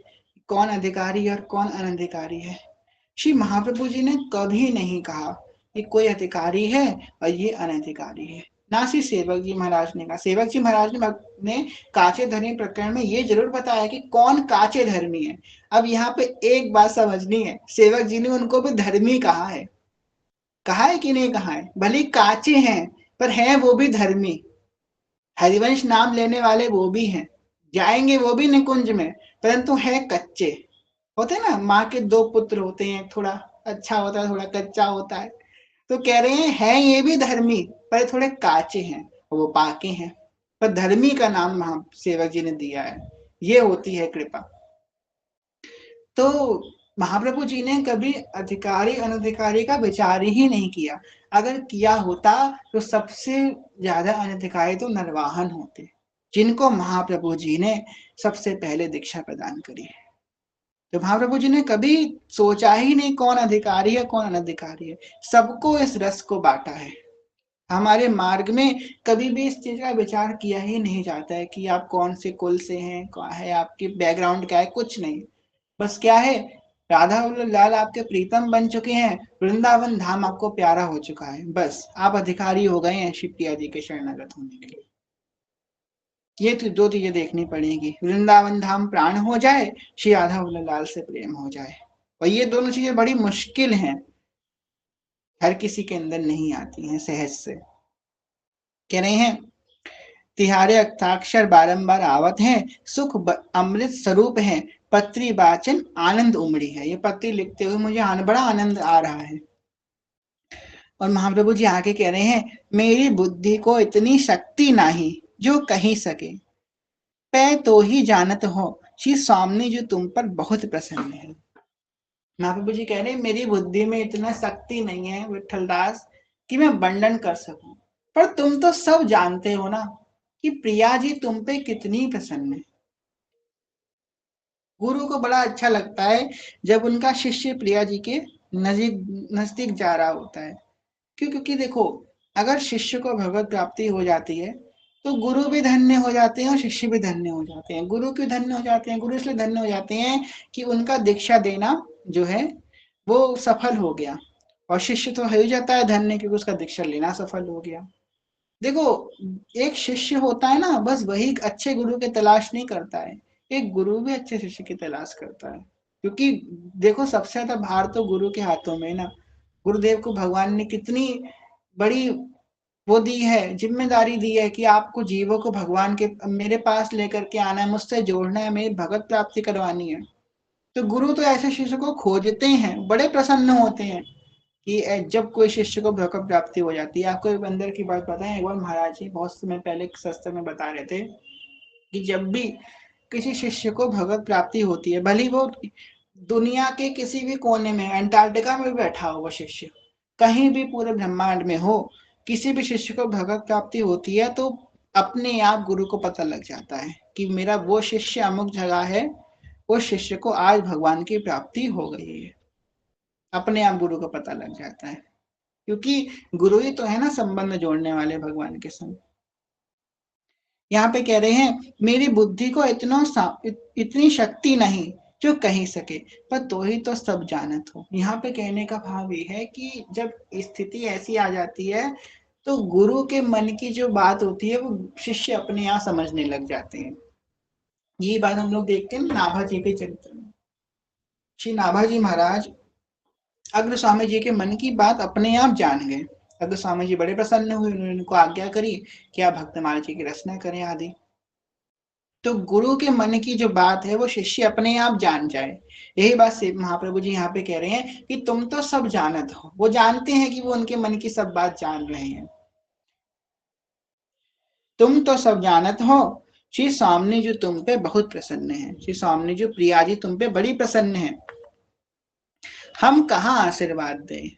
कौन अधिकारी है और कौन अनधिकारी है। श्री महाप्रभु जी ने कभी नहीं कहा कि कोई अधिकारी है और ये अनधिकारी है। ना सिर्फ सेवक जी महाराज ने कहा, सेवक जी महाराज ने काचे धर्मी प्रकरण में ये जरूर बताया कि कौन काचे धर्मी है। अब यहाँ पे एक बात समझनी है, सेवक जी ने उनको भी धर्मी कहा है कि नहीं कहा है? भले काचे हैं पर हैं वो भी धर्मी, हरिवंश नाम लेने वाले वो भी हैं, जाएंगे वो भी निकुंज में, परंतु है कच्चे। होते ना, माँ के 2 पुत्र होते हैं, थोड़ा अच्छा होता है थोड़ा कच्चा होता है। तो कह रहे हैं ये भी धर्मी पर थोड़े काचे हैं, वो पाके हैं, पर धर्मी का नाम महा सेवक जी ने दिया है। ये होती है कृपा। तो महाप्रभु जी ने कभी अधिकारी अनधिकारी का विचार ही नहीं किया। अगर किया होता तो सबसे ज्यादा अनधिकारी तो नरवाहन होते, जिनको महाप्रभु जी ने सबसे पहले दीक्षा प्रदान करी है। तो महाप्रभु जी ने कभी सोचा ही नहीं कौन अधिकारी है कौन अनधिकारी है, सबको इस रस को बांटा है। हमारे मार्ग में कभी भी इस चीज का विचार किया ही नहीं जाता है कि आप कौन से कुल से हैं, क्या है आपकी बैकग्राउंड, क्या है, कुछ नहीं। बस क्या है, राधा और लाल आपके प्रीतम बन चुके हैं, वृंदावन धाम आपको प्यारा हो चुका है, बस आप अधिकारी हो गए हैं श्री प्रिया जी के शरणागत होने के लिए। ये तो दो चीजें देखनी पड़ेगी, वृंदावन धाम प्राण हो जाए, श्री राधा और लाल से प्रेम हो जाए। और ये दोनों चीजें बड़ी मुश्किल हैं, हर किसी के अंदर नहीं आती हैं सहज से। कह रहे हैं तिहारे अक्ताक्षर बारंबार आवत हैं, सुख अमृत स्वरूप है, पत्री वाचन आनंद उमड़ी है। ये पत्री लिखते हुए मुझे बड़ा आनंद आ रहा है। और महाप्रभु जी आगे कह रहे हैं, मेरी बुद्धि को इतनी शक्ति नहीं जो कही सके, पै तो ही जानत हो, श्री स्वामी जो तुम पर बहुत प्रसन्न है। महाप्रभु जी कह रहे हैं, मेरी बुद्धि में इतना शक्ति नहीं है विठल दास कि मैं वर्णन कर सकूं, पर तुम तो सब जानते हो ना कि प्रिया जी तुम पे कितनी प्रसन्न है। गुरु को बड़ा अच्छा लगता है जब उनका शिष्य प्रिया जी के नजदीक जा रहा होता है। क्यों? क्योंकि देखो, अगर शिष्य को भगवत प्राप्ति हो जाती है तो गुरु भी धन्य हो जाते हैं और शिष्य भी धन्य हो जाते हैं। गुरु क्यों धन्य हो जाते हैं? गुरु इसलिए धन्य हो जाते हैं कि उनका दीक्षा देना जो है वो सफल हो गया, और शिष्य तो हो ही जाता है धन्य क्योंकि उसका दीक्षा लेना सफल हो गया। देखो, एक शिष्य होता है ना, बस वही अच्छे गुरु की तलाश नहीं करता है, एक गुरु भी अच्छे शिष्य की तलाश करता है। क्योंकि देखो, सबसे ज्यादा भार तो गुरु के हाथों में ना। गुरुदेव को भगवान ने कितनी बड़ी वो दी है, जिम्मेदारी दी है कि आपको जीवों को भगवान के मेरे पास लेकर के आना है, मुझसे जोड़ना है, मेरी भगत प्राप्ति करवानी है। तो गुरु तो ऐसे शिष्य को खोजते हैं, बड़े प्रसन्न होते हैं कि जब कोई शिष्य को भगवत प्राप्ति हो जाती है। आपको एक अंदर की बात पता है, एक बार महाराज जी बहुत समय पहले सस्ते में बता रहे थे कि जब भी किसी शिष्य को भगवत प्राप्ति होती है, भले वो दुनिया के किसी भी कोने में, अंटार्कटिका में भी बैठा हो वो शिष्य, कहीं भी पूरे ब्रह्मांड में हो, किसी भी शिष्य को भगवत प्राप्ति होती है तो अपने आप गुरु को पता लग जाता है कि मेरा वो शिष्य अमुक जगह है, उस शिष्य को आज भगवान की प्राप्ति हो गई है। अपने आप गुरु को पता लग जाता है, क्योंकि गुरु ही तो है ना संबंध जोड़ने वाले भगवान के संग। यहाँ पे कह रहे हैं, मेरी बुद्धि को इतनी शक्ति नहीं जो कही सके, पर तो ही तो सब जानत हो। यहाँ पे कहने का भाव ये है कि जब स्थिति ऐसी आ जाती है तो गुरु के मन की जो बात होती है वो शिष्य अपने आप समझने लग जाते हैं। ये बात हम लोग देखते हैं नाभा जी के चरित्र में। श्री नाभा जी महाराज अग्र स्वामी जी के मन की बात अपने आप जान गए। अग्र स्वामी जी बड़े प्रसन्न हुए, उन्होंने उनको आज्ञा करी कि आप भक्तमाला जी की रचना करें आदि। तो गुरु के मन की जो बात है वो शिष्य अपने आप जान जाए, यही बात से महाप्रभु जी यहाँ पे कह रहे हैं कि तुम तो सब जानत हो। वो जानते हैं कि वो उनके मन की सब बात जान रहे हैं। तुम तो सब जानत हो, श्री स्वामी जो तुम पे बहुत प्रसन्न है। श्री स्वामी जो प्रिया जी तुम पे बड़ी प्रसन्न है। हम कहाँ आशीर्वाद दें,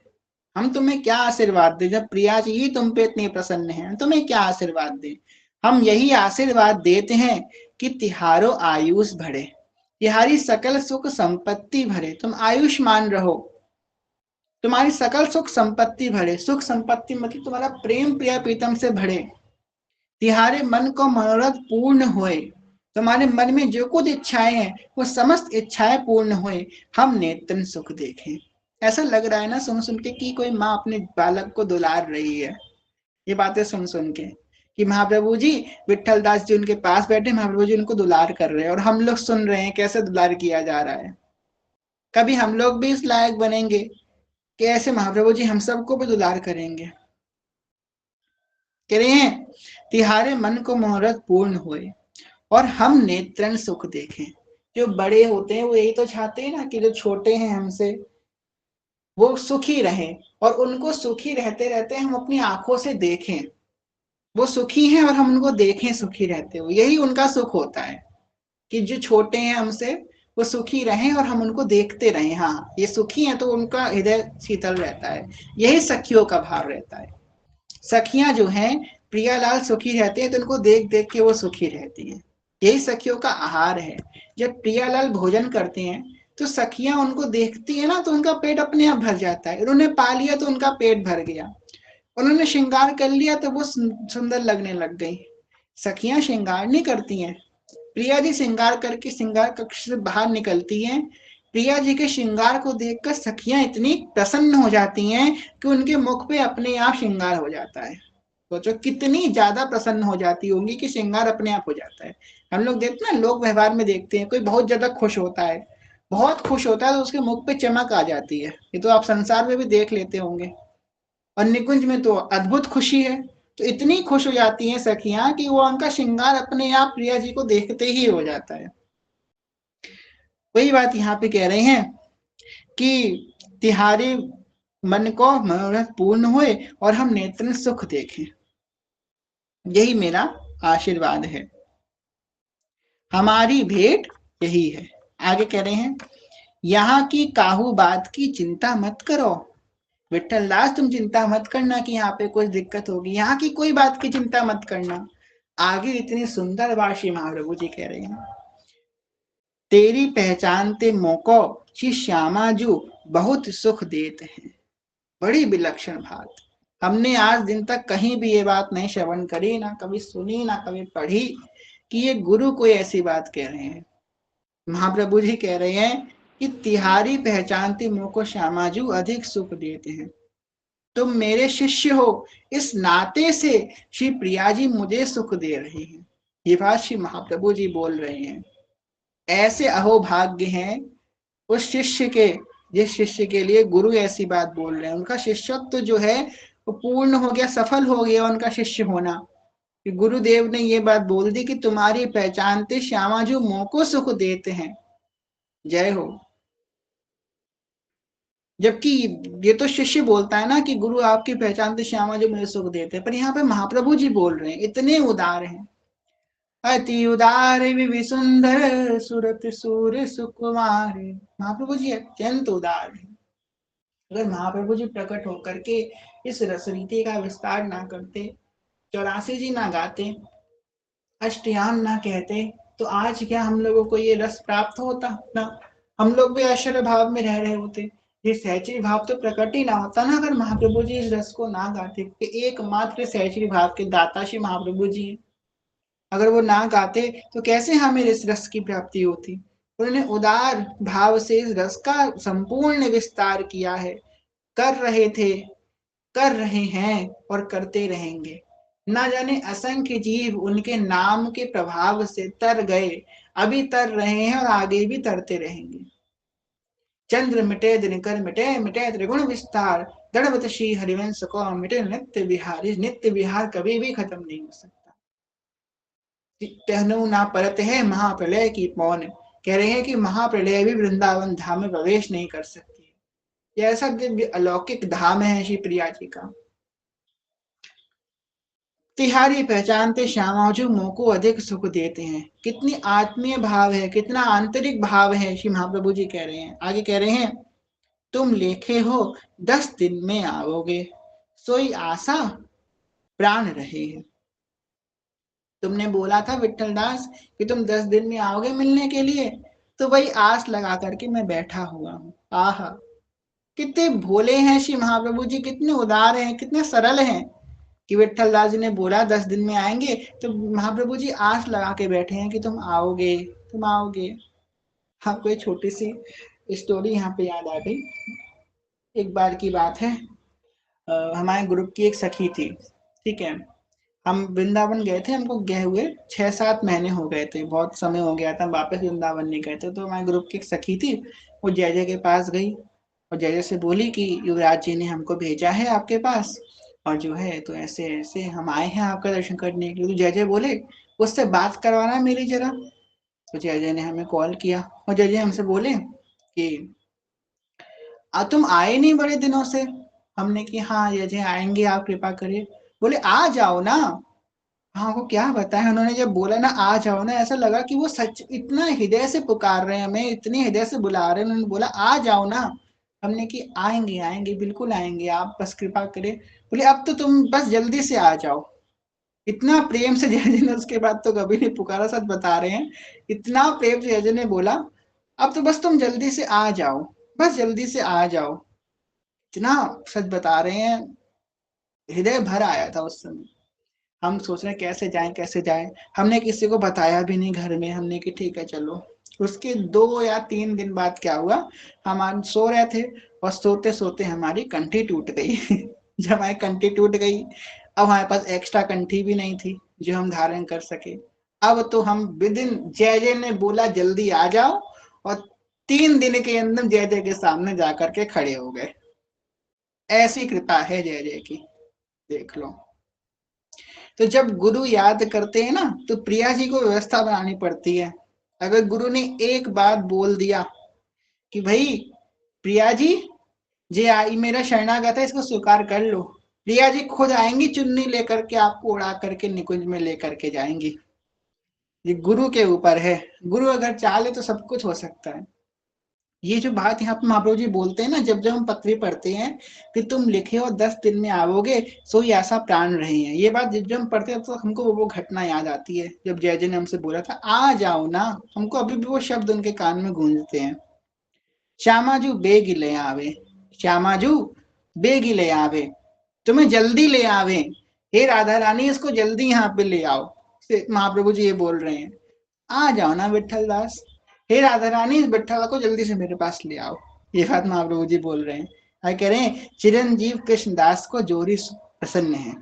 हम तुम्हें क्या आशीर्वाद दें जब प्रिया जी ही तुम पे इतनी प्रसन्न है, तुम्हें क्या आशीर्वाद दें। हम यही आशीर्वाद देते हैं कि तिहारो आयुष बढ़े, तिहारी सकल सुख संपत्ति भरे। तुम आयुष्मान रहो, तुम्हारी सकल सुख संपत्ति भरे। सुख संपत्ति मतलब तुम्हारा प्रेम प्रिया प्रीतम से भरे। तिहारे मन को मनोरथ पूर्ण होए, तुम्हारे मन में जो कुछ इच्छाएं हैं वो समस्त इच्छाएं पूर्ण होए। हम नेत्र सुख देखें। ऐसा लग रहा है ना सुन सुन के कि कोई माँ अपने बालक को दुलार रही है, ये बातें सुन सुन के कि महाप्रभु जी विठल दास जी उनके पास बैठे, महाप्रभु जी उनको दुलार कर रहे हैं और हम लोग सुन रहे हैं कैसे दुलार किया जा रहा है। कभी हम लोग भी इस लायक बनेंगे कि ऐसे महाप्रभु जी हम सबको भी दुलार करेंगे। कह रहे हैं तिहारे मन को मनोरथ पूर्ण होए और हम नेत्रन सुख देखें। जो बड़े होते हैं वो यही तो चाहते हैं ना कि जो छोटे हैं हमसे वो सुखी रहें, और उनको सुखी रहते रहते हम अपनी आंखों से देखें। वो सुखी हैं और हम उनको देखें सुखी रहते हुए, यही उनका सुख होता है कि जो छोटे हैं हमसे वो सुखी रहें और हम उनको देखते रहें। हाँ, ये सुखी हैं तो उनका हृदय शीतल रहता है। यही सखियों का भाव रहता है। सखियां जो हैं, प्रियालाल सुखी रहते हैं तो उनको देख देख के वो सुखी रहती हैं। यही सखियों का आहार है। जब प्रियालाल भोजन करते हैं तो सखियां उनको देखती है ना तो उनका पेट अपने आप भर जाता है। उन्होंने पा लिया तो उनका पेट भर गया। उन्होंने श्रृंगार कर लिया तो वो सुंदर लगने लग गई। सखियां श्रृंगार नहीं करती हैं। प्रिया जी श्रृंगार करके श्रृंगार कक्ष से बाहर निकलती हैं। प्रिया जी के श्रृंगार को देखकर सखियां इतनी प्रसन्न हो जाती हैं कि उनके मुख पे अपने आप श्रृंगार हो जाता है। सोचो कितनी ज्यादा प्रसन्न हो जाती होंगी कि श्रृंगार अपने आप हो जाता है। हम लोग देखते हैं ना, लोक व्यवहार में देखते हैं, कोई बहुत ज्यादा खुश होता है, बहुत खुश होता है तो उसके मुख पे चमक आ जाती है। ये तो आप संसार में भी देख लेते होंगे। और निकुंज में तो अद्भुत खुशी है। तो इतनी खुश हो जाती हैं सखियां कि वो उनका श्रृंगार अपने आप प्रिया जी को देखते ही हो जाता है। वही बात यहाँ पे कह रहे हैं कि तिहारे मन को मनोरथ पूर्ण हुए और हम नेत्र सुख देखें, यही मेरा आशीर्वाद है, हमारी भेंट यही है। आगे कह रहे हैं, यहाँ की काहू बात की चिंता मत करो। विठल दास तुम चिंता मत करना कि यहाँ पे कुछ दिक्कत होगी, यहाँ की कोई बात की चिंता मत करना। आगे इतनी सुंदर बात श्री महाप्रभु जी कह रहे हैं, तेरी पहचानते मोको श्री श्यामाजू बहुत सुख देते हैं। बड़ी विलक्षण बात, हमने आज दिन तक कहीं भी ये बात नहीं श्रवण करी, ना कभी सुनी, ना कभी पढ़ी कि ये गुरु कोई ऐसी बात कह रहे हैं। महाप्रभु जी कह रहे हैं कि तिहारी पहचानती मोको श्यामाजू अधिक सुख देते हैं। तुम मेरे शिष्य हो, इस नाते से श्री प्रिया जी मुझे सुख दे रही हैं। ये बात श्री महाप्रभु जी बोल रहे हैं। ऐसे अहोभाग्य हैं उस शिष्य के, जिस शिष्य के लिए गुरु ऐसी बात बोल रहे हैं। उनका शिष्यत्व तो जो है वो पूर्ण हो गया, सफल हो गया उनका शिष्य होना, कि गुरुदेव ने ये बात बोल दी कि तुम्हारी पहचानते श्यामा जो मोको सुख देते हैं। जय हो। जबकि ये तो शिष्य बोलता है ना कि गुरु आपकी पहचानते श्यामा जो मुझे सुख देते हैं, पर यहाँ पे महाप्रभु जी बोल रहे हैं, इतने उदार हैं। अति उदार विवि सुंदर सुरत सूर सुकुमार। महाप्रभु जी अत्यंत उदार है। अगर महाप्रभु जी प्रकट होकर के इस रसरीति का विस्तार ना करते, 84 जी ना गाते, अष्टयाम ना कहते, तो आज क्या हम लोगों को ये रस प्राप्त होता ना? हम लोग भी आश्चर्य भाव में रह रहे होते। ये सहचरी भाव तो प्रकट ही ना होता ना अगर महाप्रभु जी इस रस को ना गाते, कि एकमात्र सहचरी भाव के दाता श्री महाप्रभु जी हैं। अगर वो ना गाते तो कैसे हमें इस रस की प्राप्ति होती? उन्होंने उदार भाव से इस रस का संपूर्ण विस्तार किया है, कर रहे थे, कर रहे हैं और करते रहेंगे। ना जाने असंख्य जीव उनके नाम के प्रभाव से तर गए, अभी तर रहे हैं और आगे भी तरते रहेंगे। चंद्र मिटे दिनकर मिटे, मिटे त्रिगुण विस्तार, दड़वत श्री हरिवंश को मिटे नित्य विहार। नित्य विहार कभी भी खत्म नहीं हो सकता। कहनु ना परत है महाप्रलय की पौन, कह रहे हैं कि महाप्रलय भी वृंदावन धाम में प्रवेश नहीं कर सकती। यह ऐसा दिव्य अलौकिक धाम है श्री प्रिया जी का। तिहारी पहचानते श्यामाजू मोको अधिक सुख देते हैं। कितनी आत्मीय भाव है, कितना आंतरिक भाव है श्री महाप्रभु जी कह रहे हैं। आगे कह रहे हैं, तुम लेखे हो 10 दिन में आओगे, सोई आशा प्राण रहे। तुमने बोला था विठल दास कि तुम 10 दिन में आओगे मिलने के लिए, तो वही आस लगा करके मैं बैठा हुआ हूँ। आहा, कितने भोले हैं श्री महाप्रभु जी, कितने उदार हैं, कितने सरल हैं कि विठल दास जी ने बोला 10 दिन में आएंगे, तो महाप्रभु जी आस लगा के बैठे हैं कि तुम आओगे, तुम आओगे। हाँ, कोई छोटी सी स्टोरी यहाँ पे याद आ गई। एक बार की बात है, हमारे ग्रुप की एक सखी थी, ठीक है। हम वृंदावन गए थे, हमको गए हुए 6-7 महीने हो गए थे, बहुत समय हो गया था, वापस वृंदावन नहीं गए थे। तो हमारे ग्रुप की एक सखी थी, वो जय जय के पास गई और जय जय से बोली कि युवराज जी ने हमको भेजा है आपके पास, और जो है तो ऐसे ऐसे हम आए हैं आपका दर्शन करने के लिए। तो जय जय बोले उससे बात करवाना मेरी जरा। तो जय जय ने हमें कॉल किया और जय जय हमसे बोले कि तुम आए नहीं बड़े दिनों से। हमने कि हाँ जय जय आएंगे, आप कृपा करिए। बोले आ जाओ ना। हाँ, वो क्या बताएं, उन्होंने जब बोला ना आ जाओ ना, ऐसा लगा कि वो सच इतना हृदय से पुकार रहे हैं हमें, इतनी हृदय से बुला रहे हैं। उन्होंने बोला आ जाओ ना। हमने कि आएंगे आएंगे, बिल्कुल आएंगे, आप बस कृपा करें। बोले अब तो तुम बस जल्दी से आ जाओ। इतना प्रेम से जय जी ने उसके बाद तो कभी नहीं पुकारा, सच बता रहे हैं। इतना प्रेम से जय जी ने बोला अब तो बस तुम जल्दी से आ जाओ, बस जल्दी से आ जाओ। इतना सच बता रहे हैं। हृदय भर आया था उस समय। हम सोच रहे कैसे जाएं कैसे जाएं। हमने किसी को बताया भी नहीं घर में, हमने कि ठीक है चलो। उसके 2 या 3 दिन बाद क्या हुआ, हम सो रहे थे और सोते सोते हमारी कंठी टूट गई। जब हमारी कंठी टूट गई, अब हमारे पास एक्स्ट्रा कंठी भी नहीं थी जो हम धारण कर सके। अब तो हम विदिन, जय जय ने बोला जल्दी आ जाओ, और 3 दिन के अंदर जय जय के सामने जाकर के खड़े हो गए। ऐसी कृपा है जय जय की, देख लो। तो जब गुरु याद करते हैं ना, तो प्रिया जी को व्यवस्था बनानी पड़ती है। अगर गुरु ने एक बात बोल दिया कि भाई प्रिया जी, जे आई मेरा शरणागत है, इसको स्वीकार कर लो, प्रिया जी खुद आएंगी चुन्नी लेकर के, आपको उड़ा करके निकुंज में लेकर के जाएंगी। ये गुरु के ऊपर है, गुरु अगर चाहे तो सब कुछ हो सकता है। ये जो बात यहाँ पे महाप्रभु जी बोलते हैं ना, जब जब हम पत्री पढ़ते हैं कि तुम लिखे हो 10 दिन में आओगे, सोई ऐसा प्राण रहे हैं, ये बात जब जब हम पढ़ते हैं तो हमको वो घटना याद आती है जब जय जय ने हमसे बोला था आ जाओ ना। हमको अभी भी वो शब्द उनके कान में गूंजते हैं। श्यामाजू बेग ले आवे, श्यामाजू बेग ले आवे, तुम्हें जल्दी ले आवे, हे राधा रानी इसको जल्दी यहाँ पे ले आओ। महाप्रभु जी ये बोल रहे हैं, आ जाओ ना विठल दास, हे राधा रानी इस विठल को जल्दी से मेरे पास ले आओ। ये बात महाप्रभु जी बोल रहे हैं। कह रहे हैं चिरंजीव कृष्ण दास को जोरी प्रसन्न है।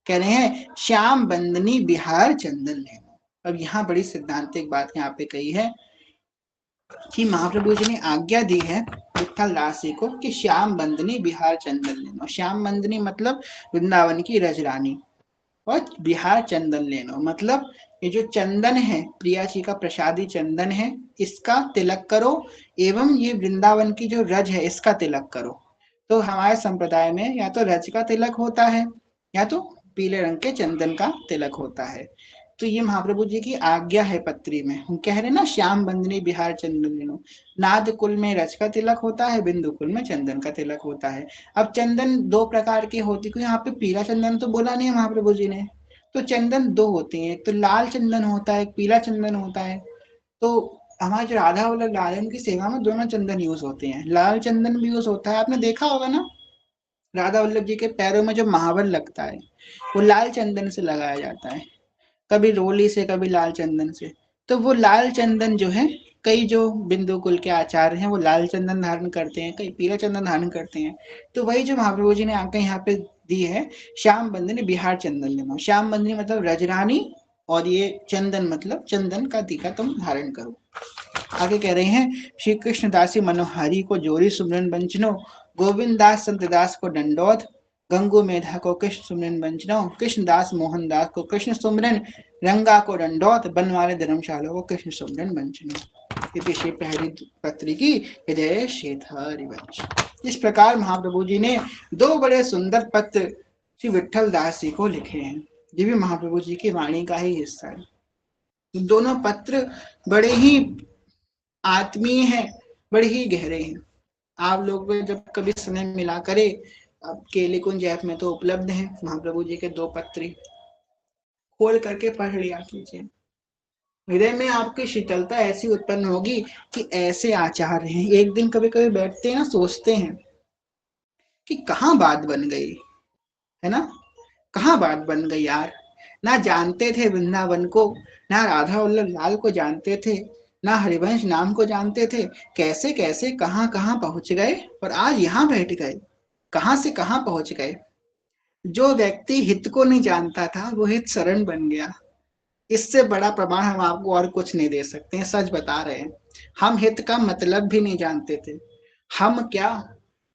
कह रहे हैं श्याम बंदनी बिहार चंदन लेना। अब यहाँ बड़ी सिद्धांतिक बात यहाँ पे कही है कि महाप्रभु जी ने आज्ञा दी है विठल दास जी को कि श्याम बंदनी बिहार चंदन लेना। श्याम बंदनी मतलब वृंदावन की रजरानी, और बिहार चंदन लेना मतलब ये जो चंदन है, प्रिया जी का प्रसादी चंदन है, इसका तिलक करो, एवं ये वृंदावन की जो रज है इसका तिलक करो। तो हमारे संप्रदाय में या तो रज का तिलक होता है या तो पीले रंग के चंदन का तिलक होता है। तो ये महाप्रभु जी की आज्ञा है पत्री में। हम कह रहे ना श्याम बंदनी बिहार चंदन लेनो, नाद कुल में रज का तिलक होता है, बिंदु कुल में चंदन का तिलक होता है। अब चंदन 2 प्रकार के होती, क्योंकि यहाँ पे पीला चंदन तो बोला नहीं है महाप्रभु जी ने। तो चंदन 2 होते हैं, एक तो लाल चंदन होता है, एक पीला चंदन होता है। तो हमारे जो राधा वल्लभ लाल है उनकी सेवा में दोनों चंदन यूज होते हैं। लाल चंदन भी यूज होता है, आपने देखा होगा ना, राधा वल्लभ जी के पैरों में जो महावर लगता है वो लाल चंदन से लगाया जाता है, कभी रोली से कभी लाल चंदन से। तो वो लाल चंदन जो है, कई जो बिंदु कुल के आचार्य हैं वो लाल चंदन धारण करते हैं, कई पीला चंदन धारण करते हैं। तो वही जो महाप्रभु जी ने आके यहाँ पे दी है, श्याम बंदनी बिहार चंदन लेना। श्याम बंदनी मतलब रजरानी, और ये चंदन मतलब चंदन का टीका तुम धारण करो। आगे कह रहे हैं श्री कृष्ण दासी मनोहारी को जोरी सुमरन बंचनो, गोविंद दास संत दास को दंडौत, गंगू मेधा को कृष्ण सुमरन बंचनो, कृष्ण दास मोहन दास को कृष्ण सुमरन, रंगा को दंडौत, बनवाले धर्मशाला को कृष्ण सुमरन बंचनो। ये पिछली पहली पत्री की हृदय शेखरिवंश। इस प्रकार महाप्रभु जी ने 2 बड़े सुंदर पत्र श्री विठल दास जी को लिखे हैं। ये भी महाप्रभु जी की वाणी का ही हिस्सा है। दोनों पत्र बड़े ही आत्मीय है, बड़े ही गहरे हैं। आप लोग जब कभी समय मिला करे, अब केली कुंज ऐप में तो उपलब्ध है महाप्रभु जी के 2 पत्र, खोल करके पढ़ लिया कीजिए। हृदय में आपकी शीतलता ऐसी उत्पन्न होगी कि ऐसे आचार्य हैं। एक दिन कभी कभी बैठते हैं ना, सोचते हैं कि कहाँ बात बन गई, है ना, कहाँ बात बन गई यार। ना जानते थे वृंदावन को, ना राधा वल्लभ लाल को जानते थे, ना हरिवंश नाम को जानते थे, कैसे कैसे कहाँ कहाँ पहुंच गए और आज यहाँ बैठ गए, कहाँ से कहाँ पहुंच गए। जो व्यक्ति हित को नहीं जानता था वो हित शरण बन गया। इससे बड़ा प्रमाण हम आपको और कुछ नहीं दे सकते हैं, सच बता रहे हैं। हम हित का मतलब भी नहीं जानते थे। हम क्या,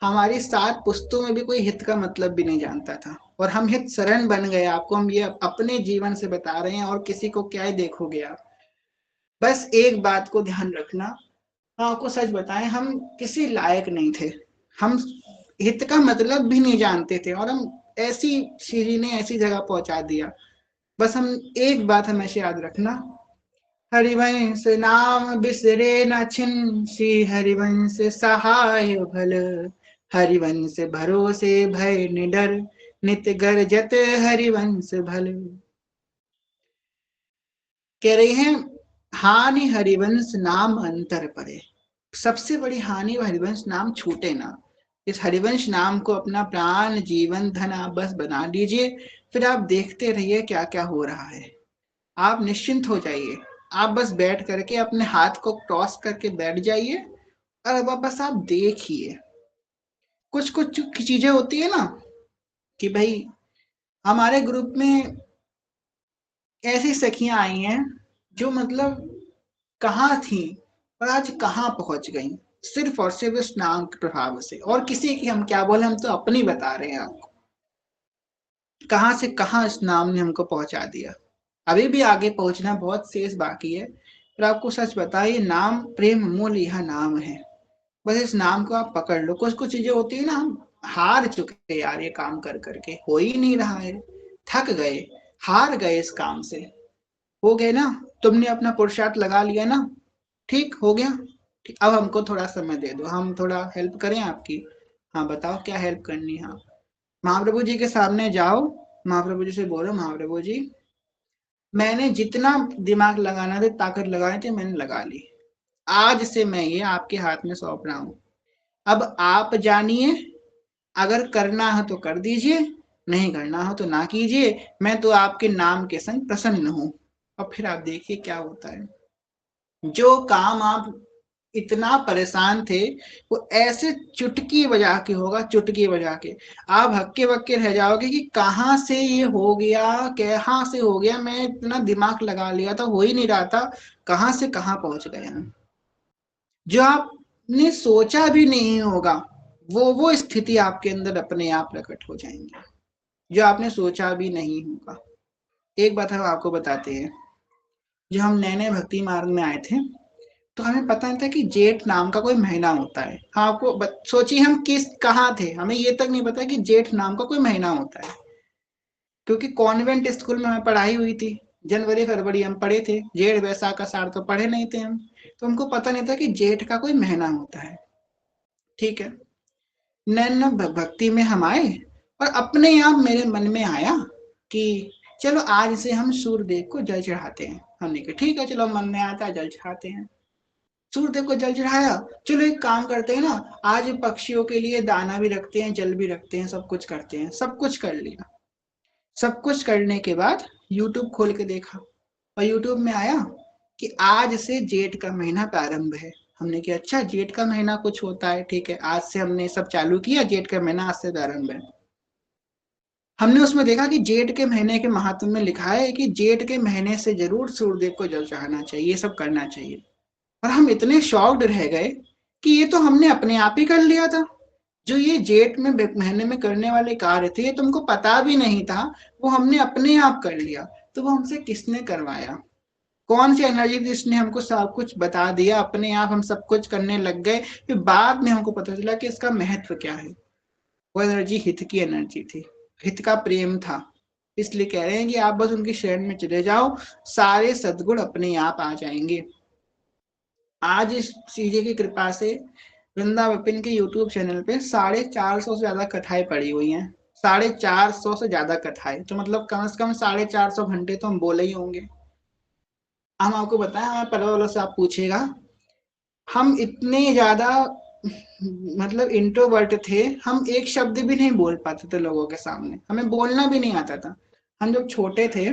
हमारी 7 पुस्तों में भी कोई हित का मतलब भी नहीं जानता था, और हम हित शरण बन गए। आपको हम ये अपने जीवन से बता रहे हैं, और किसी को क्या ही देखोगे आप। बस एक बात को ध्यान रखना, आपको सच बताएं, हम किसी लायक नहीं थे। हम हित का मतलब भी नहीं जानते थे, और हम ऐसी श्री ने ऐसी जगह पहुंचा दिया। बस हम एक बात हमेशा याद रखना, हरिवंश नाम बिसरे न छिन, श्री हरिवंश सहाय भल, हरिवंश भरोसे भय निडर, नित गर्जत हरिवंश भल। कह रहे हैं हानि हरिवंश नाम अंतर पड़े, सबसे बड़ी हानि हरिवंश नाम छूटे ना। इस हरिवंश नाम को अपना प्राण जीवन धन आप बस बना लीजिए, फिर आप देखते रहिए क्या क्या हो रहा है। आप निश्चिंत हो जाइए, आप बस बैठ करके अपने हाथ को क्रॉस करके बैठ जाइए और अब बस आप देखिए। कुछ कुछ चीजें होती है ना कि भाई हमारे ग्रुप में ऐसी सखियां आई हैं जो मतलब कहाँ थी और आज कहाँ पहुंच गई, सिर्फ और सिर्फ इस नाम के प्रभाव से। और किसी की हम क्या बोले, हम तो अपनी बता रहे हैं आपको, कहाँ से कहाँ इस नाम ने हमको पहुंचा दिया। अभी भी आगे पहुंचना बहुत शेष बाकी है, पर आपको सच बताइए, नाम प्रेम मूल यह नाम है। बस इस नाम को आप पकड़ लो। कुछ कुछ चीजें होती है ना, हम हार चुके यार, ये काम कर करके हो ही नहीं रहा है, थक गए, हार गए इस काम से। हो गए ना, तुमने अपना पुरुषार्थ लगा लिया ना, ठीक हो गया। ठीक, अब हमको थोड़ा समय दे दो, हम थोड़ा हेल्प करें आपकी। हाँ बताओ क्या हेल्प करनी है। हाँ, महाप्रभु जी के सामने जाओ, महाप्रभु जी से बोलो, महाप्रभु जी मैंने जितना दिमाग लगाना था, ताकत लगानी थी, मैंने लगा ली। आज से मैं ये आपके हाथ में सौंप रहा हूँ। अब आप जानिए, अगर करना है तो कर दीजिए, नहीं करना हो तो ना कीजिए। मैं तो आपके नाम के संग प्रसन्न हूँ। और फिर आप देखिए क्या होता है। जो काम आप इतना परेशान थे, वो ऐसे चुटकी बजा के होगा, चुटकी बजा के। आप हक्के बक्के रह जाओगे कि कहाँ से ये हो गया, कहाँ से हो गया, मैं इतना दिमाग लगा लिया था, हो ही नहीं रहा था, कहाँ से कहाँ पहुंच गए हम। जो आपने सोचा भी नहीं होगा, वो स्थिति आपके अंदर अपने आप प्रकट हो जाएंगी, जो आपने सोचा भी नहीं होगा। एक बात हम आपको बताते हैं, जो हम नए नए भक्ति मार्ग में आए थे, तो हमें पता नहीं था कि जेठ नाम का कोई महीना होता है। हाँ, आपको सोचिए हम किस कहाँ थे, हमें ये तक नहीं पता कि जेठ नाम का कोई महीना होता है। क्योंकि कॉन्वेंट स्कूल में हमें पढ़ाई हुई थी, जनवरी फरवरी हम पढ़े थे, जेठ वैसाख आषाढ़ तो पढ़े नहीं थे हम। तो हमको पता नहीं था कि जेठ का कोई महीना होता है। ठीक है, नैन भक्ति में हम आए, और अपने आप मेरे मन में आया कि चलो आज से हम सूर्यदेव को जल चढ़ाते हैं। हमने कहा ठीक है, चलो मन में आता है जल चढ़ाते हैं। सूर्यदेव को जल चढ़ाया, चलो एक काम करते हैं ना, आज पक्षियों के लिए दाना भी रखते हैं, जल भी रखते हैं, सब कुछ करते हैं। सब कुछ कर लिया। सब कुछ करने के बाद यूट्यूब खोल के देखा, और यूट्यूब में आया कि आज से जेठ का महीना प्रारंभ है। हमने कहा अच्छा, जेठ का महीना कुछ होता है, ठीक है, आज से हमने सब चालू किया, जेठ का महीना आज से प्रारंभ है। हमने उसमें देखा कि जेठ के महीने के महात्म्य में लिखा है कि जेठ के महीने से जरूर सूर्यदेव को जल चढ़ाना चाहिए, ये सब करना चाहिए। और हम इतने शॉक्ड रह गए कि ये तो हमने अपने आप ही कर लिया था। जो ये जेठ में महीने में करने वाले कार्य थे, ये तुमको पता भी नहीं था, वो हमने अपने आप कर लिया। तो वो हमसे किसने करवाया, कौन सी एनर्जी थी, इसने हमको सब कुछ बता दिया, अपने आप हम सब कुछ करने लग गए। फिर बाद में हमको पता चला कि इसका महत्व क्या है। वो एनर्जी हित की एनर्जी थी, हित का प्रेम था। इसलिए कह रहे हैं कि आप बस उनकी शरण में चले जाओ, सारे सद्गुण अपने आप आ जाएंगे। आज इस सीजे की कृपा से वृंदा विपिन के यूट्यूब चैनल पे 450 से ज्यादा कथाएं पड़ी हुई हैं। 450 से ज्यादा कथाएं, तो मतलब कम से कम 450 घंटे तो हम बोले ही होंगे। हम आपको बताएं, हमारे परिवार वालों से आप पूछेगा, हम इतने ज्यादा मतलब इंट्रोवर्ट थे, हम एक शब्द भी नहीं बोल पाते थे लोगों के सामने, हमें बोलना भी नहीं आता था। हम जब छोटे थे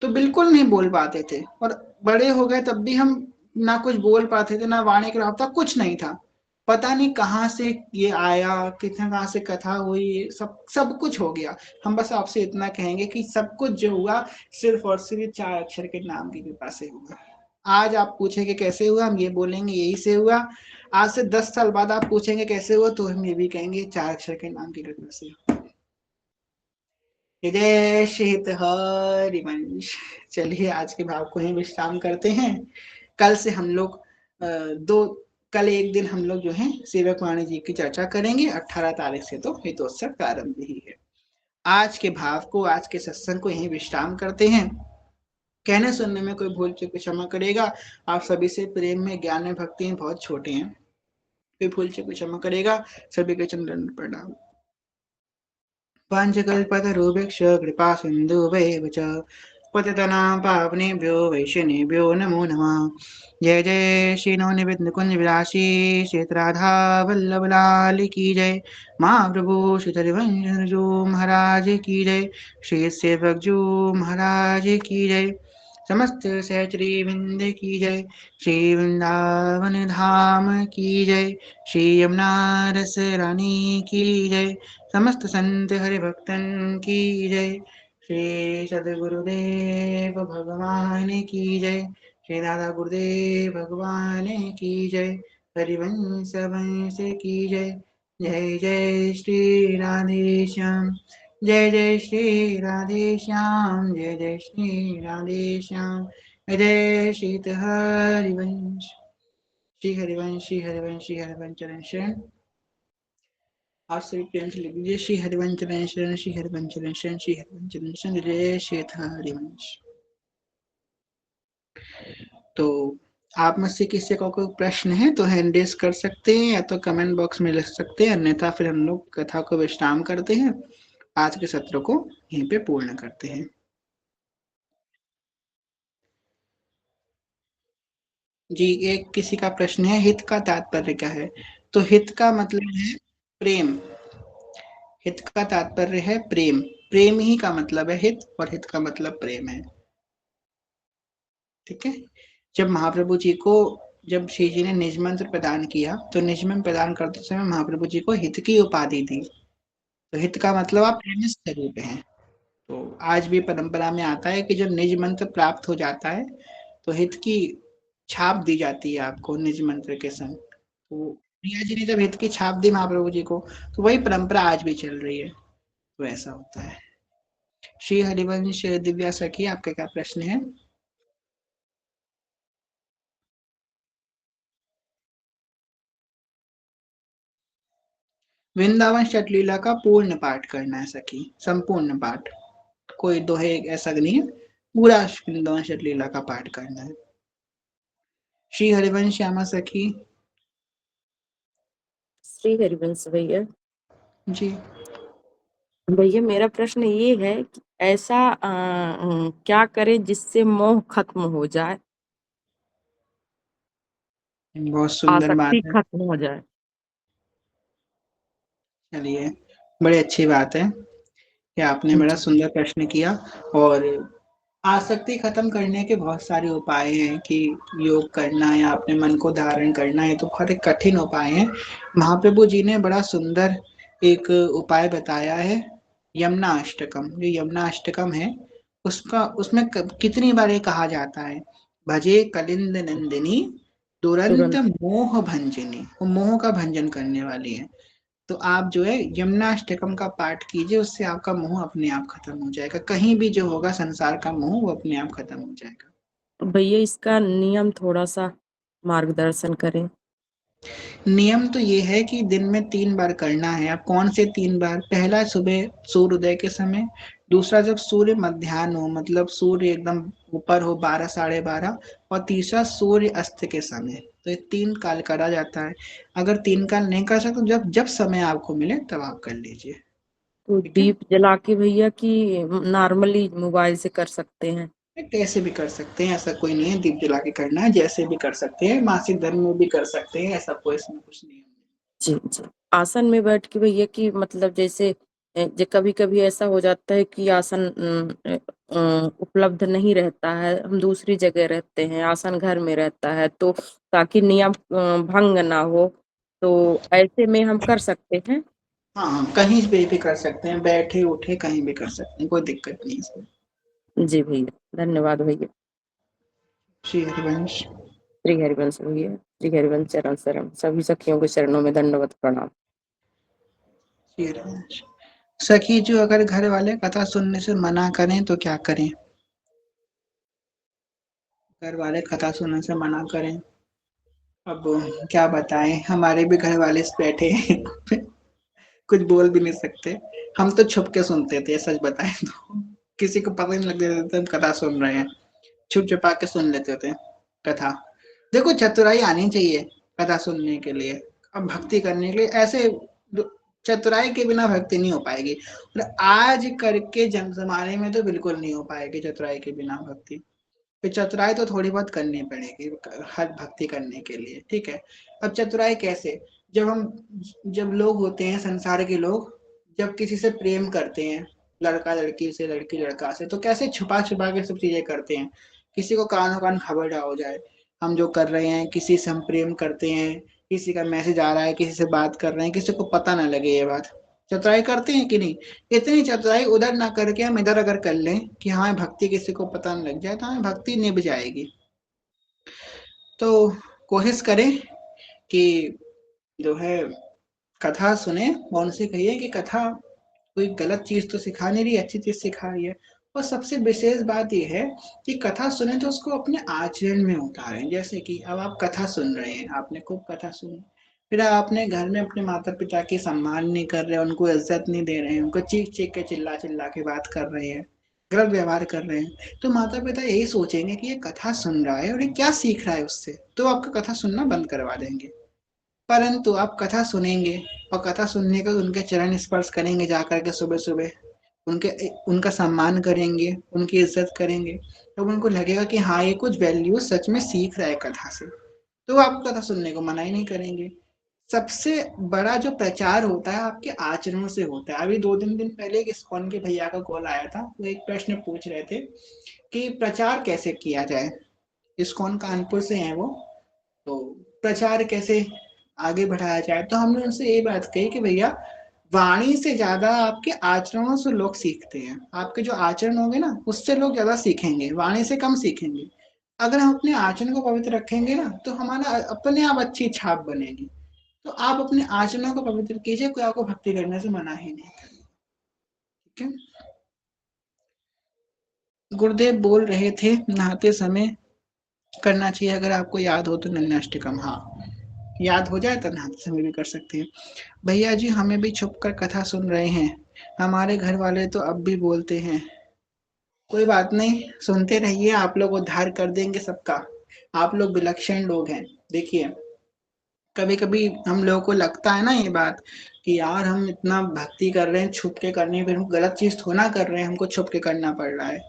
तो बिल्कुल नहीं बोल पाते थे, और बड़े हो गए तब भी हम ना कुछ बोल पाते थे, ना वाणी का रास्ता, कुछ नहीं था। पता नहीं कहाँ से ये आया, कितना कहाँ से कथा हुई, सब सब कुछ हो गया। हम बस आपसे इतना कहेंगे कि सब कुछ जो हुआ, सिर्फ और सिर्फ 4 अक्षर के नाम की कृपा से हुआ। आज आप पूछेंगे कैसे हुआ, हम ये बोलेंगे यही से हुआ। आज से 10 साल बाद आप पूछेंगे कैसे हुआ, तो हम ये भी कहेंगे 4 अक्षर के नाम की कृपा से। जय श्री हित हरिवंश। चलिए आज के भाव को ही विश्राम करते हैं। कल से हम लोग दो कल एक दिन हम लोग जो है सेवक वाणी जी की चर्चा करेंगे। 18 तारीख से तो हितोत्सव प्रारंभ ही है। आज के भाव को, आज के सत्संग को यही विश्राम करते हैं। कहने सुनने में कोई भूल चूक क्षमा करेगा। आप सभी से प्रेम में, ज्ञान में, भक्ति में बहुत छोटे हैं, कोई भूल चूक क्षमा करेगा। सभी के चंद्र प्रणाम। पांचकल्पतरुभिक्ष कृपा सिन्धुभैव च पतितनां पावनेभ्यो वैष्णवेभ्यो नमो नमः। जय जय श्री नवनिवेद निकुंज विलासी श्री राधा वल्लभ लाल की जय। महाप्रभु श्री हरिवंश जो महाराज की जय। श्री सेवक जो महाराज की जय। समस्त सहचरी वृंद की जय। श्री वृंदावन धाम की जय। श्री यमुना रस रानी की जय। समस्त संत हरि भक्तन की जय। श्री सदगुरुदेव भगवान की जय। श्री राधा गुरुदेव भगवान की जय। हरिवंश वंश की जय। जय जय श्री राधे श्याम। जय जय श्री राधे श्याम। जय जय श्री राधे श्याम। जय श्री हरिवंश। श्री हरिवंश श्री हरिवंश श्री हरिवंश चरण शरण। आप सभी प्रेम से लिख लीजिए श्री हरिवंश चरण शरण श्री हरिवंश चरण शरण श्री हरिवंश चरण शरण। जय श्री हरिवंश। तो आप में से किसी को कोई प्रश्न है तो हैंड रेज कर सकते हैं या तो कमेंट बॉक्स में लिख सकते हैं, अन्यथा फिर हम लोग कथा को विश्राम करते हैं, आज के सत्र को यहीं पे पूर्ण करते हैं। जी, एक किसी का प्रश्न है, हित का तात्पर्य क्या है? तो हित का मतलब है प्रेम। हित का तात्पर्य है प्रेम। प्रेम ही का मतलब है हित और हित का मतलब प्रेम है। ठीक है। जब महाप्रभु जी को जब श्री जी ने निज मंत्र प्रदान किया तो निज मंत्र प्रदान करते समय महाप्रभु जी को हित की उपाधि दी। तो हित का मतलब आप प्रेम स्वरूप हैं। तो आज भी परंपरा में आता है कि जब निज मंत्र प्राप्त हो जाता है तो हित की छाप दी जाती है आपको निज मंत्र के संग। तो प्रिया जी ने जब हित की छाप दी महाप्रभु जी को तो वही परंपरा आज भी चल रही है। तो ऐसा होता है। श्री हरिवंश दिव्या सखी, आपका क्या प्रश्न है? वृंदावन षटलीला का पूर्ण पाठ करना है सखी, संपूर्ण पाठ, कोई दोहे ऐसा नहीं है, पूरा वृंदावन षटलीला का पाठ करना है। श्री हरिवंश श्यामा सखी। श्री हरिवंश भैया। जी भैया मेरा प्रश्न ये है कि ऐसा क्या करें जिससे मोह खत्म हो जाए, बहुत सुंदर बात आसक्ति है। खत्म हो जाए। चलिए, बड़ी अच्छी बात है कि आपने बड़ा जी सुंदर प्रश्न किया। और आसक्ति खत्म करने के बहुत सारे उपाय हैं कि योग करना या अपने मन को धारण करना है, तो बहुत एक कठिन उपाय है। महाप्रभु जी ने बड़ा सुंदर एक उपाय बताया है, यमुना अष्टकम। जो यमुना अष्टकम है उसका उसमें कितनी बार ये कहा जाता है, भजे कलिंद नंदिनी दुरंत तुरंत। मोह भंजनी। वो मोह का भंजन करने वाली है। तो आप जो है यमुनाष्टकम का पाठ कीजिए, उससे आपका मोह अपने आप खत्म हो जाएगा। कहीं भी जो होगा संसार का मोह वो अपने आप खत्म हो जाएगा। भैया इसका नियम थोड़ा सा मार्गदर्शन करें। नियम तो ये है कि दिन में 3 बार करना है। आप कौन से 3 बार? पहला सुबह सूर्योदय के समय, दूसरा जब सूर्य मध्याह्न हो, मतलब सूर्य एकदम ऊपर हो 12 साढ़े 12, और तीसरा सूर्य अस्त के समय। तो ये 3 काल करा जाता है। अगर 3 काल नहीं कर सकते, जब जब समय आपको मिले तब आप कर लीजिए। तो ठीक है। दीप जला के भैया कि नॉर्मली मोबाइल से कर सकते हैं? कैसे भी कर सकते हैं, ऐसा कोई नहीं है दीप जला के करना है, जैसे भी कर सकते हैं, मासिक धर्म में भी कर सकते हैं, ऐसा कोई इसमें कुछ नहीं है। जी जी। आसन में बैठ के भैया कि मतलब जैसे कभी कभी ऐसा हो जाता है कि आसन उपलब्ध नहीं रहता है, हम दूसरी जगह रहते हैं, आसन घर में रहता है, तो ताकि नियम भंग ना हो, तो ऐसे में हम कर सकते हैं? हाँ हाँ, कहीं भी कर सकते हैं, बैठे उठे कहीं भी कर सकते हैं, कोई दिक्कत नहीं है इसमें। जी भैया, धन्यवाद भैया। श्री हरिवंश। श्री हरिवंश भैया, श्री हरिवंश चरण शरण, सभी सखियों के चरणों में दंडवत प्रणाम। श्री हरिवंश। सखी जो अगर घर वाले कथा सुनने से मना करें तो क्या करें? घर वाले कथा सुनने से मना करें, अब क्या बताएं, हमारे भी घर वाले बैठे हैं कुछ बोल भी नहीं सकते। हम तो छुप के सुनते थे, सच बताएं तो किसी को पता नहीं लगने देते थे हम कथा सुन रहे हैं, छुप छुपा के सुन लेते थे कथा। देखो चतुराई आनी चाहिए कथा सुनने के लिए, अब भक्ति करने के लिए। ऐसे चतुराई के बिना भक्ति नहीं हो पाएगी, और आज करके जमाने में तो बिल्कुल नहीं हो पाएगी चतुराई के बिना भक्ति। फिर चतुराई तो थोड़ी बहुत करनी पड़ेगी हर भक्ति करने के लिए, ठीक है। अब चतुराई कैसे, जब लोग होते हैं संसार के लोग, जब किसी से प्रेम करते हैं, लड़का लड़की से, लड़की लड़का से, तो कैसे छुपा छुपा के सब चीजें करते हैं, किसी को कानो कान खबर ना हो जाए हम जो कर रहे हैं, किसी से हम प्रेम करते हैं, किसी का मैसेज आ रहा है, किसी से बात कर रहे हैं, किसी को पता ना लगे ये बात। चतुराई करते हैं कि नहीं? इतनी चतुराई उधर ना करके हम इधर अगर कर लें कि हाँ भक्ति किसी को पता न लग जाए, तो हमें भक्ति निभ जाएगी। तो कोशिश करें कि जो है कथा सुने, और उनसे कहिए कि कथा कोई गलत चीज तो सिखा नहीं रही, अच्छी चीज सिखा रही है। और सबसे विशेष बात यह है कि कथा सुने तो उसको अपने आचरण में उतारें। जैसे कि अब आप कथा सुन रहे हैं, आपने खूब कथा सुनी, फिर आपने घर में अपने माता पिता की सम्मान नहीं कर रहे, उनको इज्जत नहीं दे रहे हैं, उनको चीख चीख के चिल्ला चिल्ला के बात कर रहे हैं, गलत व्यवहार कर रहे हैं, तो माता पिता यही सोचेंगे कि ये कथा सुन रहा है और ये क्या सीख रहा है उससे, तो आपका कथा सुनना बंद करवा देंगे। परंतु आप कथा सुनेंगे और कथा सुनने का उनके चरण स्पर्श करेंगे जाकर के सुबह सुबह, उनके उनका सम्मान करेंगे, उनकी इज्जत करेंगे, तो उनको लगेगा कि हाँ ये कुछ वैल्यू सच में सीख रहा है कथा से, तो आप कथा सुनने को मना ही नहीं करेंगे। सबसे बड़ा जो प्रचार होता है आपके आचरणों से होता है। अभी 2-3 दिन पहले एक इस्कॉन के भैया का कॉल आया था, वो एक प्रश्न पूछ रहे थे कि प्रचार कैसे किया जाए। इस्कॉन कानपुर से हैं वो, तो प्रचार कैसे आगे बढ़ाया जाए, तो हमने उनसे ये बात कही कि भैया वाणी से ज्यादा आपके आचरणों से लोग सीखते हैं। आपके जो आचरण होंगे ना उससे लोग ज्यादा सीखेंगे, वाणी से कम सीखेंगे। अगर हम अपने आचरण को पवित्र रखेंगे ना तो हमारा अपने आप अच्छी छाप बनेगी। तो आप अपने आचरणों को पवित्र कीजिए, कोई आपको भक्ति करने से मना ही नहीं करेगा, ठीक है। गुरुदेव बोल रहे थे नहाते समय करना चाहिए, अगर आपको याद हो तो नन्नाष्टकम, हाँ याद हो जाए तो नहाते समय भी कर सकते हैं। भैया जी हमें भी छुप कर कथा सुन रहे हैं, हमारे घर वाले तो अब भी बोलते हैं। कोई बात नहीं, सुनते रहिए, आप लोग उद्धार कर देंगे सबका। आप लोग विलक्षण लोग हैं। देखिए कभी कभी हम लोगों को लगता है ना ये बात कि यार हम इतना भक्ति कर रहे हैं, छुप के करनी है, फिर हम गलत चीज थोड़ा कर रहे हैं, हमको छुप के करना पड़ रहा है।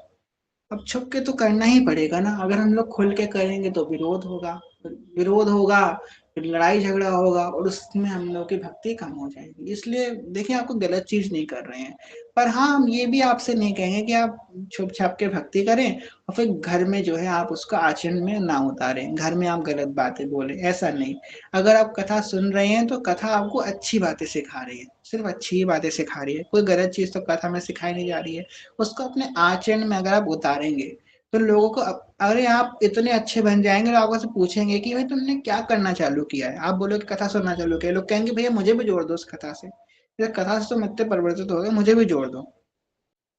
अब छुप के तो करना ही पड़ेगा ना, अगर हम लोग खुल के करेंगे तो विरोध होगा, विरोध होगा, फिर लड़ाई झगड़ा होगा, और उसमें हम लोग की भक्ति कम हो जाएगी। इसलिए देखिए आपको गलत चीज नहीं कर रहे हैं, पर हाँ हम ये भी आपसे नहीं कहेंगे कि आप छुप छाप के भक्ति करें और फिर घर में जो है आप उसका आचरण में ना उतारें, घर में आप गलत बातें बोले, ऐसा नहीं। अगर आप कथा सुन रहे हैं तो कथा आपको अच्छी बातें सिखा रही है, सिर्फ अच्छी ही बातें सिखा रही है, कोई गलत चीज तो कथा में सिखाई नहीं जा रही है। उसको अपने आचरण में अगर आप उतारेंगे तो लोगों को अरे आप इतने अच्छे बन जाएंगे, लोग आपसे पूछेंगे कि भाई तुमने क्या करना चालू किया है। आप बोलो कि कथा सुनना चालू किया, लोग कहेंगे भैया मुझे भी जोड़ दो उस कथा से, कथा से तो मैं इतने परिवर्तित हो गए, मुझे भी जोड़ दो।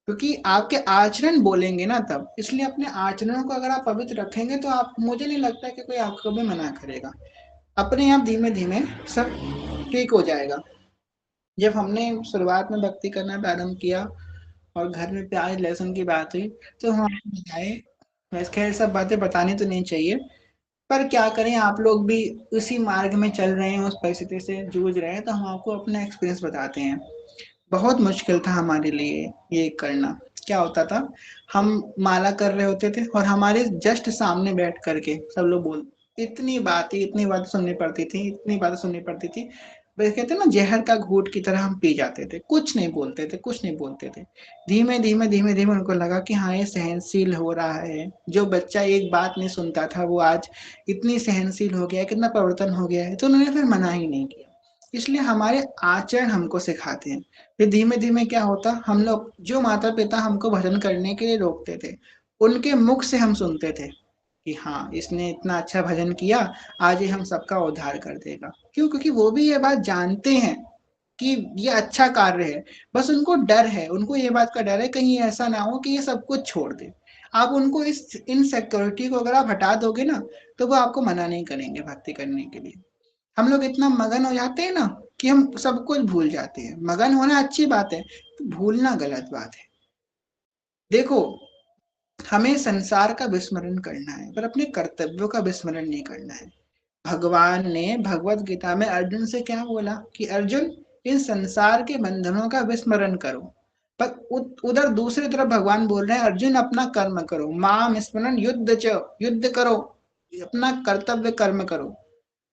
क्योंकि आपके आचरण बोलेंगे ना तब, इसलिए अपने आचरणों को अगर आप पवित्र रखेंगे तो आप, मुझे नहीं लगता कि कोई आपको भी मना करेगा। अपने आप धीमे धीमे सब ठीक हो जाएगा। जब हमने शुरुआत में भक्ति करना प्रारंभ किया और घर में प्याज लहसुन की बात हुई, तो हम आपको बताए, वैसे खैर सब बातें बतानी तो नहीं चाहिए, पर क्या करें आप लोग भी उसी मार्ग में चल रहे हैं, उस परिस्थिति से जूझ रहे हैं, तो हम आपको अपना एक्सपीरियंस बताते हैं। बहुत मुश्किल था हमारे लिए ये करना। क्या होता था, हम माला कर रहे होते थे और हमारे जस्ट सामने बैठ करके सब लोग बोल, इतनी बातें सुननी पड़ती थी, इतनी बातें सुननी पड़ती थी, वे कहते ना जहर का घूंट की तरह हम पी जाते थे, कुछ नहीं बोलते थे, कुछ नहीं बोलते थे। धीमे धीमे उनको लगा कि हाँ ये सहनशील हो रहा है, जो बच्चा एक बात नहीं सुनता था वो आज इतनी सहनशील हो गया है, कितना परिवर्तन हो गया है, तो उन्होंने फिर मना ही नहीं किया। इसलिए हमारे आचरण हमको सिखाते हैं। फिर धीमे धीमे क्या होता, हम लोग जो माता पिता हमको भजन करने के लिए रोकते थे, उनके मुख से हम सुनते थे कि हाँ इसने इतना अच्छा भजन किया, आज ये हम सबका उद्धार कर देगा। क्यों? क्योंकि वो भी ये बात जानते हैं कि ये अच्छा कार्य है, बस उनको डर है, उनको ये बात का डर है कहीं ऐसा ना हो कि ये सब कुछ छोड़ दे। आप उनको इस इनसिक्योरिटी को अगर आप हटा दोगे ना, तो वो आपको मना नहीं करेंगे भक्ति करने के लिए। हम लोग इतना मगन हो जाते हैं ना कि हम सब कुछ भूल जाते हैं। मगन होना अच्छी बात है, तो भूलना गलत बात है। देखो हमें संसार का विस्मरण करना है पर अपने कर्तव्यों का विस्मरण नहीं करना है। भगवान ने भगवत गीता में अर्जुन से क्या बोला कि अर्जुन इन संसार के बंधनों का विस्मरण करो। पर उधर दूसरी तरफ भगवान बोल रहे हैं अर्जुन अपना कर्म करो, माम स्मरण युद्ध च, युद्ध करो, अपना कर्तव्य कर्म करो।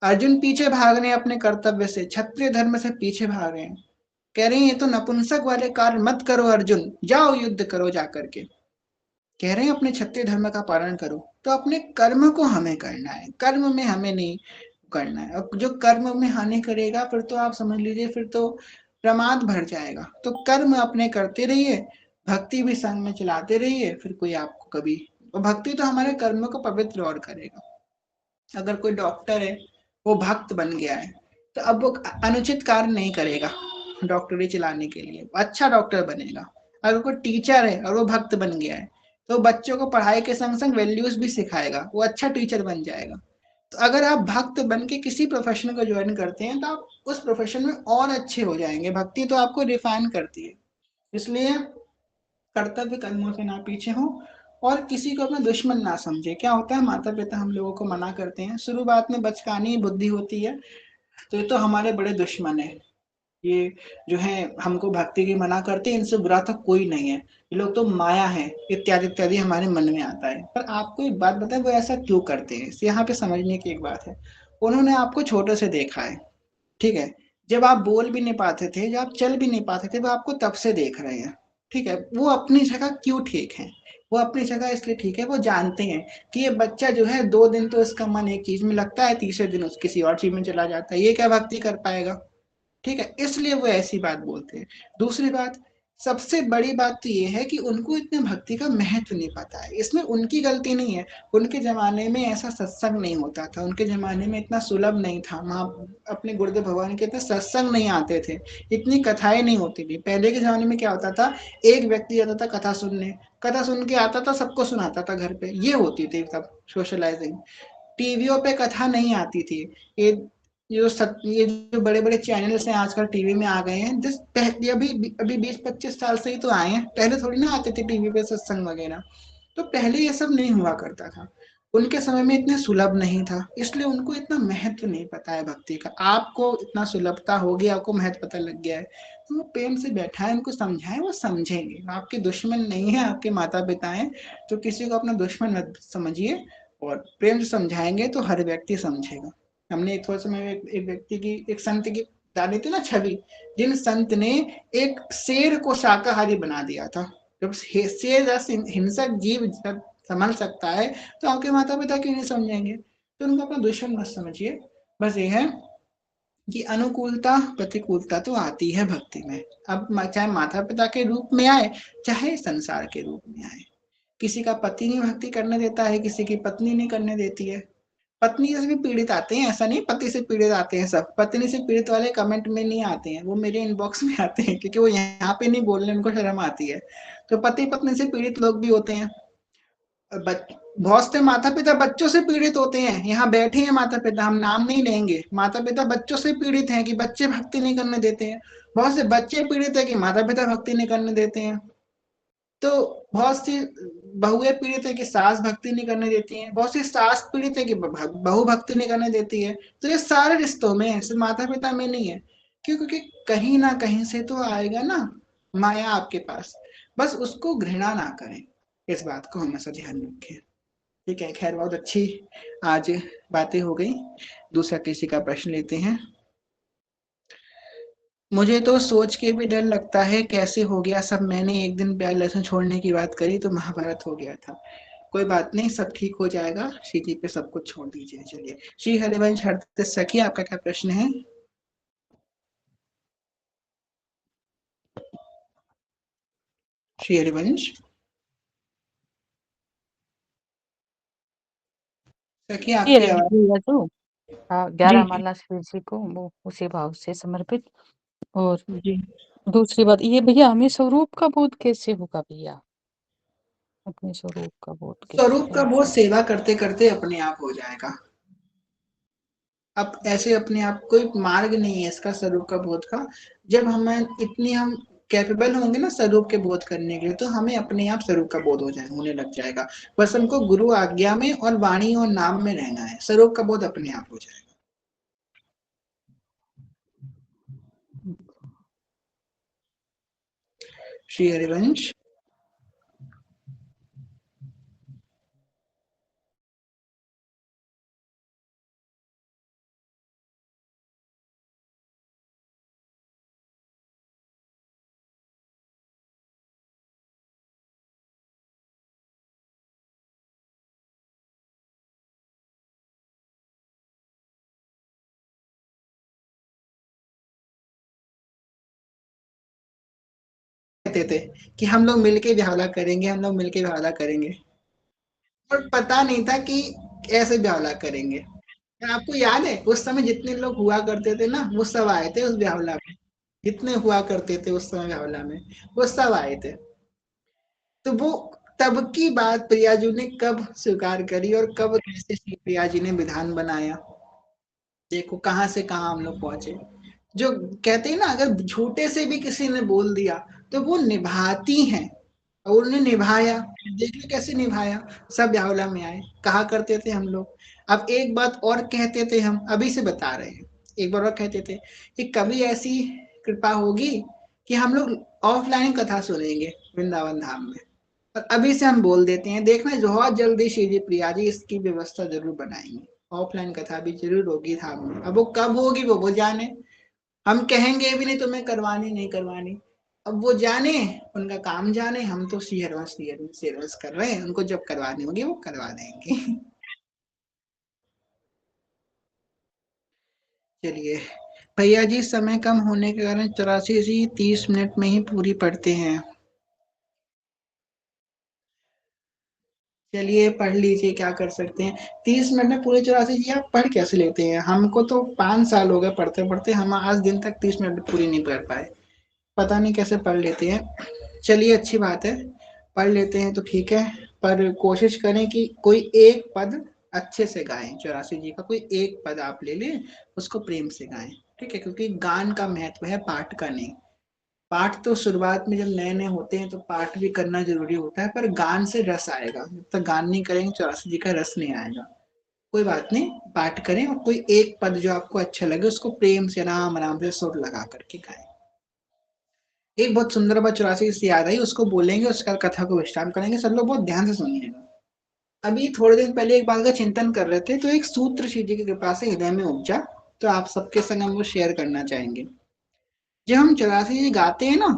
अर्जुन पीछे भाग रहे हैं अपने कर्तव्य से, क्षत्रिय धर्म से पीछे भाग रहे हैं, कह रहे हैं ये तो नपुंसक वाले कार्य मत करो अर्जुन, जाओ युद्ध करो जाकर के। कह रहे हैं अपने क्षत्रिय धर्म का पालन करो, तो अपने कर्म को हमें करना है, कर्म में हमें नहीं करना है। और जो कर्म में हानि करेगा फिर तो आप समझ लीजिए फिर तो प्रमाद भर जाएगा। तो कर्म अपने करते रहिए, भक्ति भी संग में चलाते रहिए, फिर कोई आपको कभी, और भक्ति तो हमारे कर्म को पवित्र और करेगा। अगर कोई डॉक्टर है वो भक्त बन गया है तो अब वो अनुचित कार्य नहीं करेगा डॉक्टरी चलाने के लिए, अच्छा डॉक्टर बनेगा। अगर कोई टीचर है और वो भक्त बन गया है तो बच्चों को पढ़ाई के संग संग वैल्यूज भी सिखाएगा, वो अच्छा टीचर बन जाएगा। तो अगर आप भक्त बन के किसी प्रोफेशन को ज्वाइन करते हैं तो आप उस प्रोफेशन में और अच्छे हो जाएंगे। भक्ति तो आपको रिफाइन करती है। इसलिए कर्तव्य कर्मों से ना पीछे हो और किसी को अपना दुश्मन ना समझे। क्या होता है माता पिता हम लोगों को मना करते हैं, शुरुआत में बचकानी बुद्धि होती है तो ये तो हमारे बड़े दुश्मन है, ये जो है हमको भक्ति की मना करते हैं, इनसे बुरा तो कोई नहीं है, ये लोग तो माया है, इत्यादि इत्यादि हमारे मन में आता है। पर आपको एक बात बताएं वो ऐसा क्यों करते हैं, यहाँ पे समझने की एक बात है। उन्होंने आपको छोटे से देखा है, ठीक है, जब आप बोल भी नहीं पाते थे, जब आप चल भी नहीं पाते थे, वो आपको तब से देख रहे हैं, ठीक है। वो अपनी जगह क्यों ठीक है, वो अपनी जगह इसलिए ठीक है, वो जानते हैं कि ये बच्चा जो है 2 दिन तो इसका मन एक चीज में लगता है, तीसरे दिन उस किसी और चीज में चला जाता है, ये क्या भक्ति कर पाएगा, ठीक है। इसलिए वो ऐसी बात बोलते हैं। दूसरी बात, सबसे बड़ी बात तो ये है कि उनको इतने भक्ति का महत्व नहीं पता है, इसमें उनकी गलती नहीं है। उनके जमाने में ऐसा सत्संग नहीं होता था, उनके जमाने में इतना सुलभ नहीं था, वहां अपने गुरुदेव भगवान के इतने सत्संग नहीं आते थे, इतनी कथाएं नहीं होती थी। पहले के जमाने में क्या होता था, एक व्यक्ति आता था कथा सुनने, कथा सुन के आता था, सबको सुनाता था घर पे, ये होती थी तब सोशलाइजिंग। टीवियों पे कथा नहीं आती थी। ये ये जो बड़े बड़े चैनल्स हैं आजकल टीवी में आ गए हैं, जिस पहले अभी अभी 20-25 साल से ही तो आए हैं, पहले थोड़ी ना आते थे टीवी पे सत्संग वगैरह। तो पहले ये सब नहीं हुआ करता था, उनके समय में इतने सुलभ नहीं था, इसलिए उनको इतना महत्व नहीं पता है भक्ति का। आपको इतना सुलभता हो गया, आपको महत्व पता लग गया है, तो वो प्रेम से बैठा है, उनको समझाए, वो समझेंगे। आपके दुश्मन नहीं है, आपके माता पिता हैं, तो किसी को अपना दुश्मन मत समझिए, और प्रेम से समझाएंगे तो हर व्यक्ति समझेगा। हमने थोड़ा समय एक व्यक्ति की, एक संत की डाली थी ना छवि, जिन संत ने एक शेर को शाकाहारी बना दिया था। जब शेर जैसे हिंसक जीव जब संभल सकता है तो आपके माता पिता क्यों नहीं समझेंगे। तो उनको अपना दुश्मन मत समझिए। बस ये है कि अनुकूलता प्रतिकूलता तो आती है भक्ति में, अब चाहे माता पिता के रूप में आए चाहे संसार के रूप में आए। किसी का पति नहीं भक्ति करने देता है, किसी की पत्नी नहीं करने देती है। पत्नी से भी पीड़ित आते हैं, ऐसा नहीं पति से पीड़ित आते हैं सब, पत्नी से पीड़ित वाले कमेंट में नहीं आते हैं, वो मेरे इनबॉक्स में आते हैं, क्योंकि वो यहाँ पे नहीं बोलने, उनको शर्म आती है। तो पति पत्नी से पीड़ित लोग भी होते हैं। बहुत से माता पिता बच्चों से पीड़ित होते हैं, यहाँ बैठे हैं माता पिता, हम नाम नहीं लेंगे, माता पिता बच्चों से पीड़ित हैं कि बच्चे भक्ति नहीं करने देते हैं। बहुत से बच्चे पीड़ित है कि माता पिता भक्ति नहीं करने देते हैं। तो बहुत सी बहुएं पीड़ित है कि सास भक्ति नहीं करने देती है, बहुत सी सास पीड़ित है कि बहू भक्ति नहीं करने देती है। तो ये सारे रिश्तों में, सिर्फ माता पिता में नहीं है। क्यों? क्योंकि कहीं ना कहीं से तो आएगा ना माया आपके पास, बस उसको घृणा ना करें, इस बात को हमेशा ध्यान रखें। ठीक है, खैर बहुत अच्छी आज बातें हो गई। दूसरा किसी का प्रश्न लेते हैं। मुझे तो सोच के भी डर लगता है कैसे हो गया सब, मैंने एक दिन प्यार लहसुन छोड़ने की बात करी तो महाभारत हो गया था। कोई बात नहीं, सब ठीक हो जाएगा, श्री जी पे सब कुछ छोड़ दीजिए। चलिए, श्री हरिवंश हरदत्त सखी, आपका क्या प्रश्न है? श्री हरिवंश सखी, आपकी आवाज। तो जी 11 जी माला शिव जी को वो उसी भाव से समर्पित। और जी। दूसरी बात ये भैया, हमें स्वरूप का बोध कैसे होगा भैया, अपने स्वरूप का बोध कैसे स्वरूप का होगा? बोध सेवा करते करते अपने आप हो जाएगा। अब ऐसे अपने आप कोई मार्ग नहीं है इसका स्वरूप का बोध का। जब हम कैपेबल होंगे ना स्वरूप के बोध करने के लिए, तो हमें अपने आप स्वरूप का बोध हो जाए, होने लग जाएगा। बस हमको गुरु आज्ञा में और वाणी और नाम में रहना है, स्वरूप का बोध अपने आप हो जाएगा। श्री हरिवंश। कहते थे कि हम लोग मिलके ब्यावला करेंगे, हम लोग मिलके ब्यावला करेंगे, और पता नहीं था कि कैसे ब्यावला करेंगे। आपको याद है उस समय जितने लोग हुआ करते थे ना, वो सब आए थे उस ब्यावला में। जितने हुआ करते थे उस समय ब्यावला में, वो सब आए थे। तो वो तब की बात प्रियाजू ने कब स्वीकार करी और कब कैसे श्री प्रिया जी ने विधान बनाया। देखो कहाँ से कहाँ हम लोग पहुंचे। जो कहते हैं ना, अगर झूठे से भी किसी ने बोल दिया तो वो निभाती हैं, और उन्होंने निभाया। देखिए कैसे निभाया। सब ब्यावला में आए, कहा करते थे हम लोग। अब एक बात और कहते थे, हम अभी से बता रहे हैं, एक बार और कहते थे कि कभी ऐसी कृपा होगी कि हम लोग ऑफलाइन कथा सुनेंगे वृंदावन धाम में। और अभी से हम बोल देते हैं, देखना बहुत जल्दी श्री जी प्रिया जी इसकी व्यवस्था जरूर बनाएंगे। ऑफलाइन कथा भी जरूर होगी धाम में। अब वो कब होगी वो जाने। हम कहेंगे भी नहीं तुम्हें करवानी नहीं करवानी, अब वो जाने, उनका काम जाने। हम तो श्री हरवंश कर रहे हैं, उनको जब करवानी होगी वो करवा देंगे। चलिए भैया जी, समय कम होने के कारण 84 जी 30 मिनट में ही पूरी पढ़ते हैं। चलिए पढ़ लीजिए, क्या कर सकते हैं। 30 मिनट में पूरे 84 जी आप पढ़ कैसे लेते हैं। हमको तो 5 साल हो गए पढ़ते पढ़ते, हम आज दिन तक 30 मिनट पूरी नहीं पढ़ पाए। पता नहीं कैसे पढ़ लेते हैं। चलिए अच्छी बात है, पढ़ लेते हैं तो ठीक है। पर कोशिश करें कि कोई एक पद अच्छे से गाएं। 84 जी का कोई एक पद आप ले लें, उसको प्रेम से गाएं। ठीक है, क्योंकि गान का महत्व है, पाठ का नहीं। पाठ तो शुरुआत में जब नए नए होते हैं तो पाठ भी करना जरूरी होता है, पर गान से रस आएगा। जब तक गान नहीं करेंगे 84 जी का रस नहीं आएगा। कोई बात नहीं, पाठ करें और कोई एक पद जो आपको अच्छा लगे उसको प्रेम से आराम आराम से सुर लगा करके गाएं। एक बहुत सुंदर बात 84 से याद आई, उसको बोलेंगे, उसका कथा को विश्राम करेंगे। सब लोग बहुत ध्यान से सुनिएगा। अभी थोड़े दिन पहले एक बात का चिंतन कर रहे थे, तो एक सूत्र श्री जी की कृपा से हृदय में उपजा, तो आप सबके संग हम वो शेयर करना चाहेंगे। जब हम 84 जी गाते हैं ना,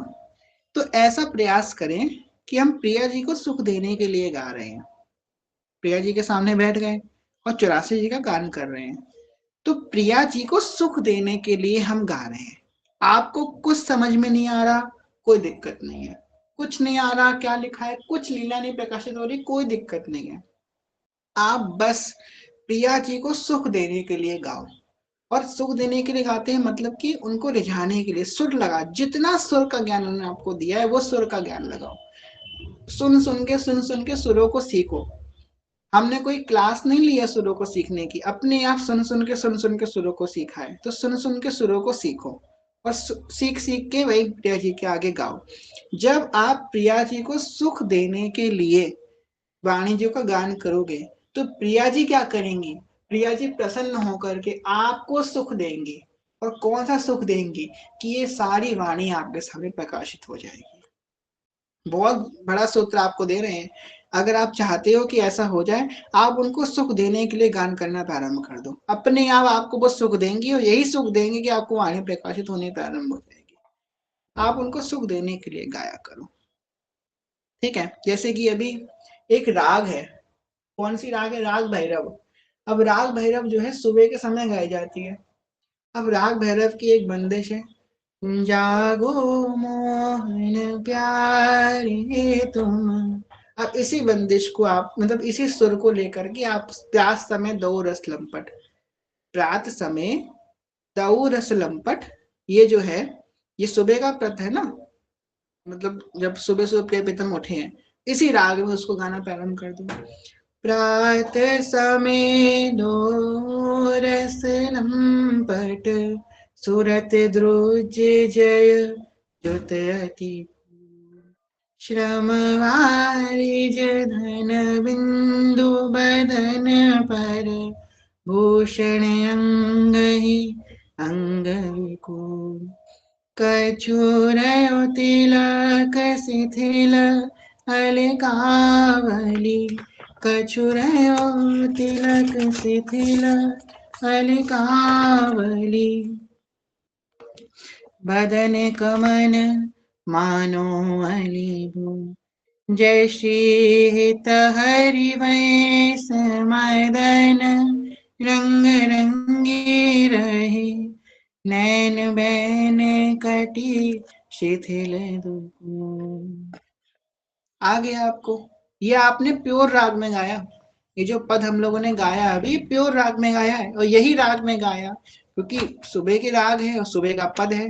तो ऐसा प्रयास करें कि हम प्रिया जी को सुख देने के लिए गा रहे हैं। प्रिया जी के सामने बैठ गए और 84 जी का गान कर रहे हैं, तो प्रिया जी को सुख देने के लिए हम गा रहे हैं। आपको कुछ समझ में नहीं आ रहा, कोई दिक्कत नहीं है। कुछ नहीं आ रहा क्या लिखा है, कुछ लीला नहीं प्रकाशित हो रही, कोई दिक्कत नहीं है। आप बस प्रिया जी को सुख देने के लिए गाओ। और सुख देने के लिए गाते हैं मतलब कि उनको रिझाने के लिए सुर लगा, जितना सुर का ज्ञान उन्होंने आपको दिया है वो सुर का ज्ञान लगाओ। सुन सुन के सुरों को सीखो। हमने कोई क्लास नहीं लिया सुरों को सीखने की, अपने आप सुन सुन के सुरों को सीखा है। तो सुन सुन के सुरों को सीखो और सीख सीख के वही प्रिया जी के आगे गाओ। जब आप प्रिया जी को सुख देने के लिए वाणी जी का गान करोगे, तो प्रिया जी क्या करेंगी, प्रिया जी प्रसन्न होकर के आपको सुख देंगी। और कौन सा सुख देंगी कि ये सारी वाणी आपके सामने प्रकाशित हो जाएगी। बहुत बड़ा सूत्र आपको दे रहे हैं। अगर आप चाहते हो कि ऐसा हो जाए, आप उनको सुख देने के लिए गान करना प्रारंभ कर दो। अपने आप आपको वो सुख देंगी, और यही सुख देंगे कि आपको वाणी प्रकाशित होने प्रारंभ हो जाएगी। आप उनको सुख देने के लिए गाया करो। ठीक है, जैसे कि अभी एक राग है। कौन सी राग है, राग भैरव। अब राग भैरव जो है सुबह के समय गाई जाती है। अब राग भैरव की एक बंदिश है, जागो मोहन प्यारे तुम। अब इसी बंदिश को आप, मतलब इसी सुर को लेकर के आप प्रात समय दो रस लंपट, प्रात समय दो रस लंपट, ये जो है ये सुबह का प्रत है ना, मतलब जब सुबह सुबह प्रिय प्रीतम उठे हैं, इसी राग में उसको गाना प्रारंभ कर दो। प्रात समय दो रस लंपट, सुरत द्रुज जय जुत अति, श्रम वारिज धन बिंदु बदन पर, भूषण अंग ही अंग को। कछुरयो तिलक शिथिल अलकावली, कछुरयो तिलक शिथिल अलकावली, बदन कमन मानो अलीबू, जय श्री हित हरि वैस मदन, रंग रंगी रहे नैन बैन कटी शिथिल दुकू। आ गया आपको? ये आपने प्योर राग में गाया। ये जो पद हम लोगों ने गाया अभी प्योर राग में गाया है, और यही राग में गाया क्योंकि सुबह के राग है और सुबह का पद है।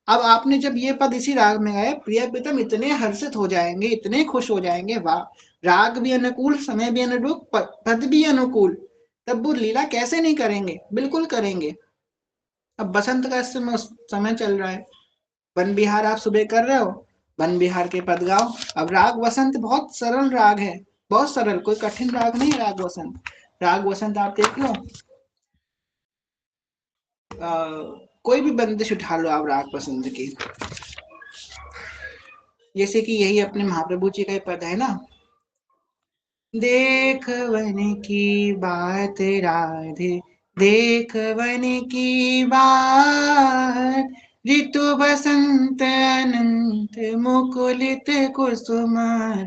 अब आपने जब ये पद इसी राग में गाया, प्रिय प्रीतम इतने हर्षित हो जाएंगे, इतने खुश हो जाएंगे, वाह, राग भी अनुकूल, समय भी अनुरूप, पद भी अनुकूल, तब वो लीला कैसे नहीं करेंगे, बिल्कुल करेंगे। अब बसंत का समय चल रहा है, वन विहार आप सुबह कर रहे हो, वन विहार के पद गाओ। अब राग वसंत बहुत सरल राग है, बहुत सरल, कोई कठिन राग नहीं है राग वसंत। राग वसंत आप देख लो, कोई भी बंदिश उठा लो आप राग वसंत की, जैसे कि यही अपने महाप्रभु जी का पद है ना, देख वन की बात राधे, देख वन की बात, ऋतु बसंत अनंत मुकुलित कुसुमार,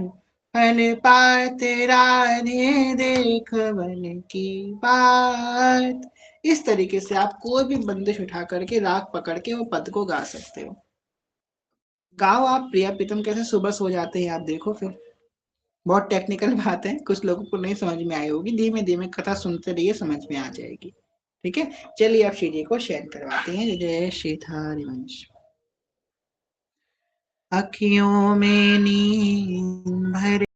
फल पात राधे देख वन की बात। इस तरीके से आप कोई भी बंदिश उठा करके राग पकड़ के वो पद को गा सकते हो। गाओ आप, प्रिया प्रीतम कैसे सुबह सो जाते हैं आप देखो फिर। बहुत टेक्निकल बात है, कुछ लोगों को नहीं समझ में आई होगी, धीमे धीमे कथा सुनते रहिए, समझ में आ जाएगी। ठीक है, चलिए आप श्री जी को शयन करवाते हैं। जय श्री हरिवंश। अखियों में नींद भर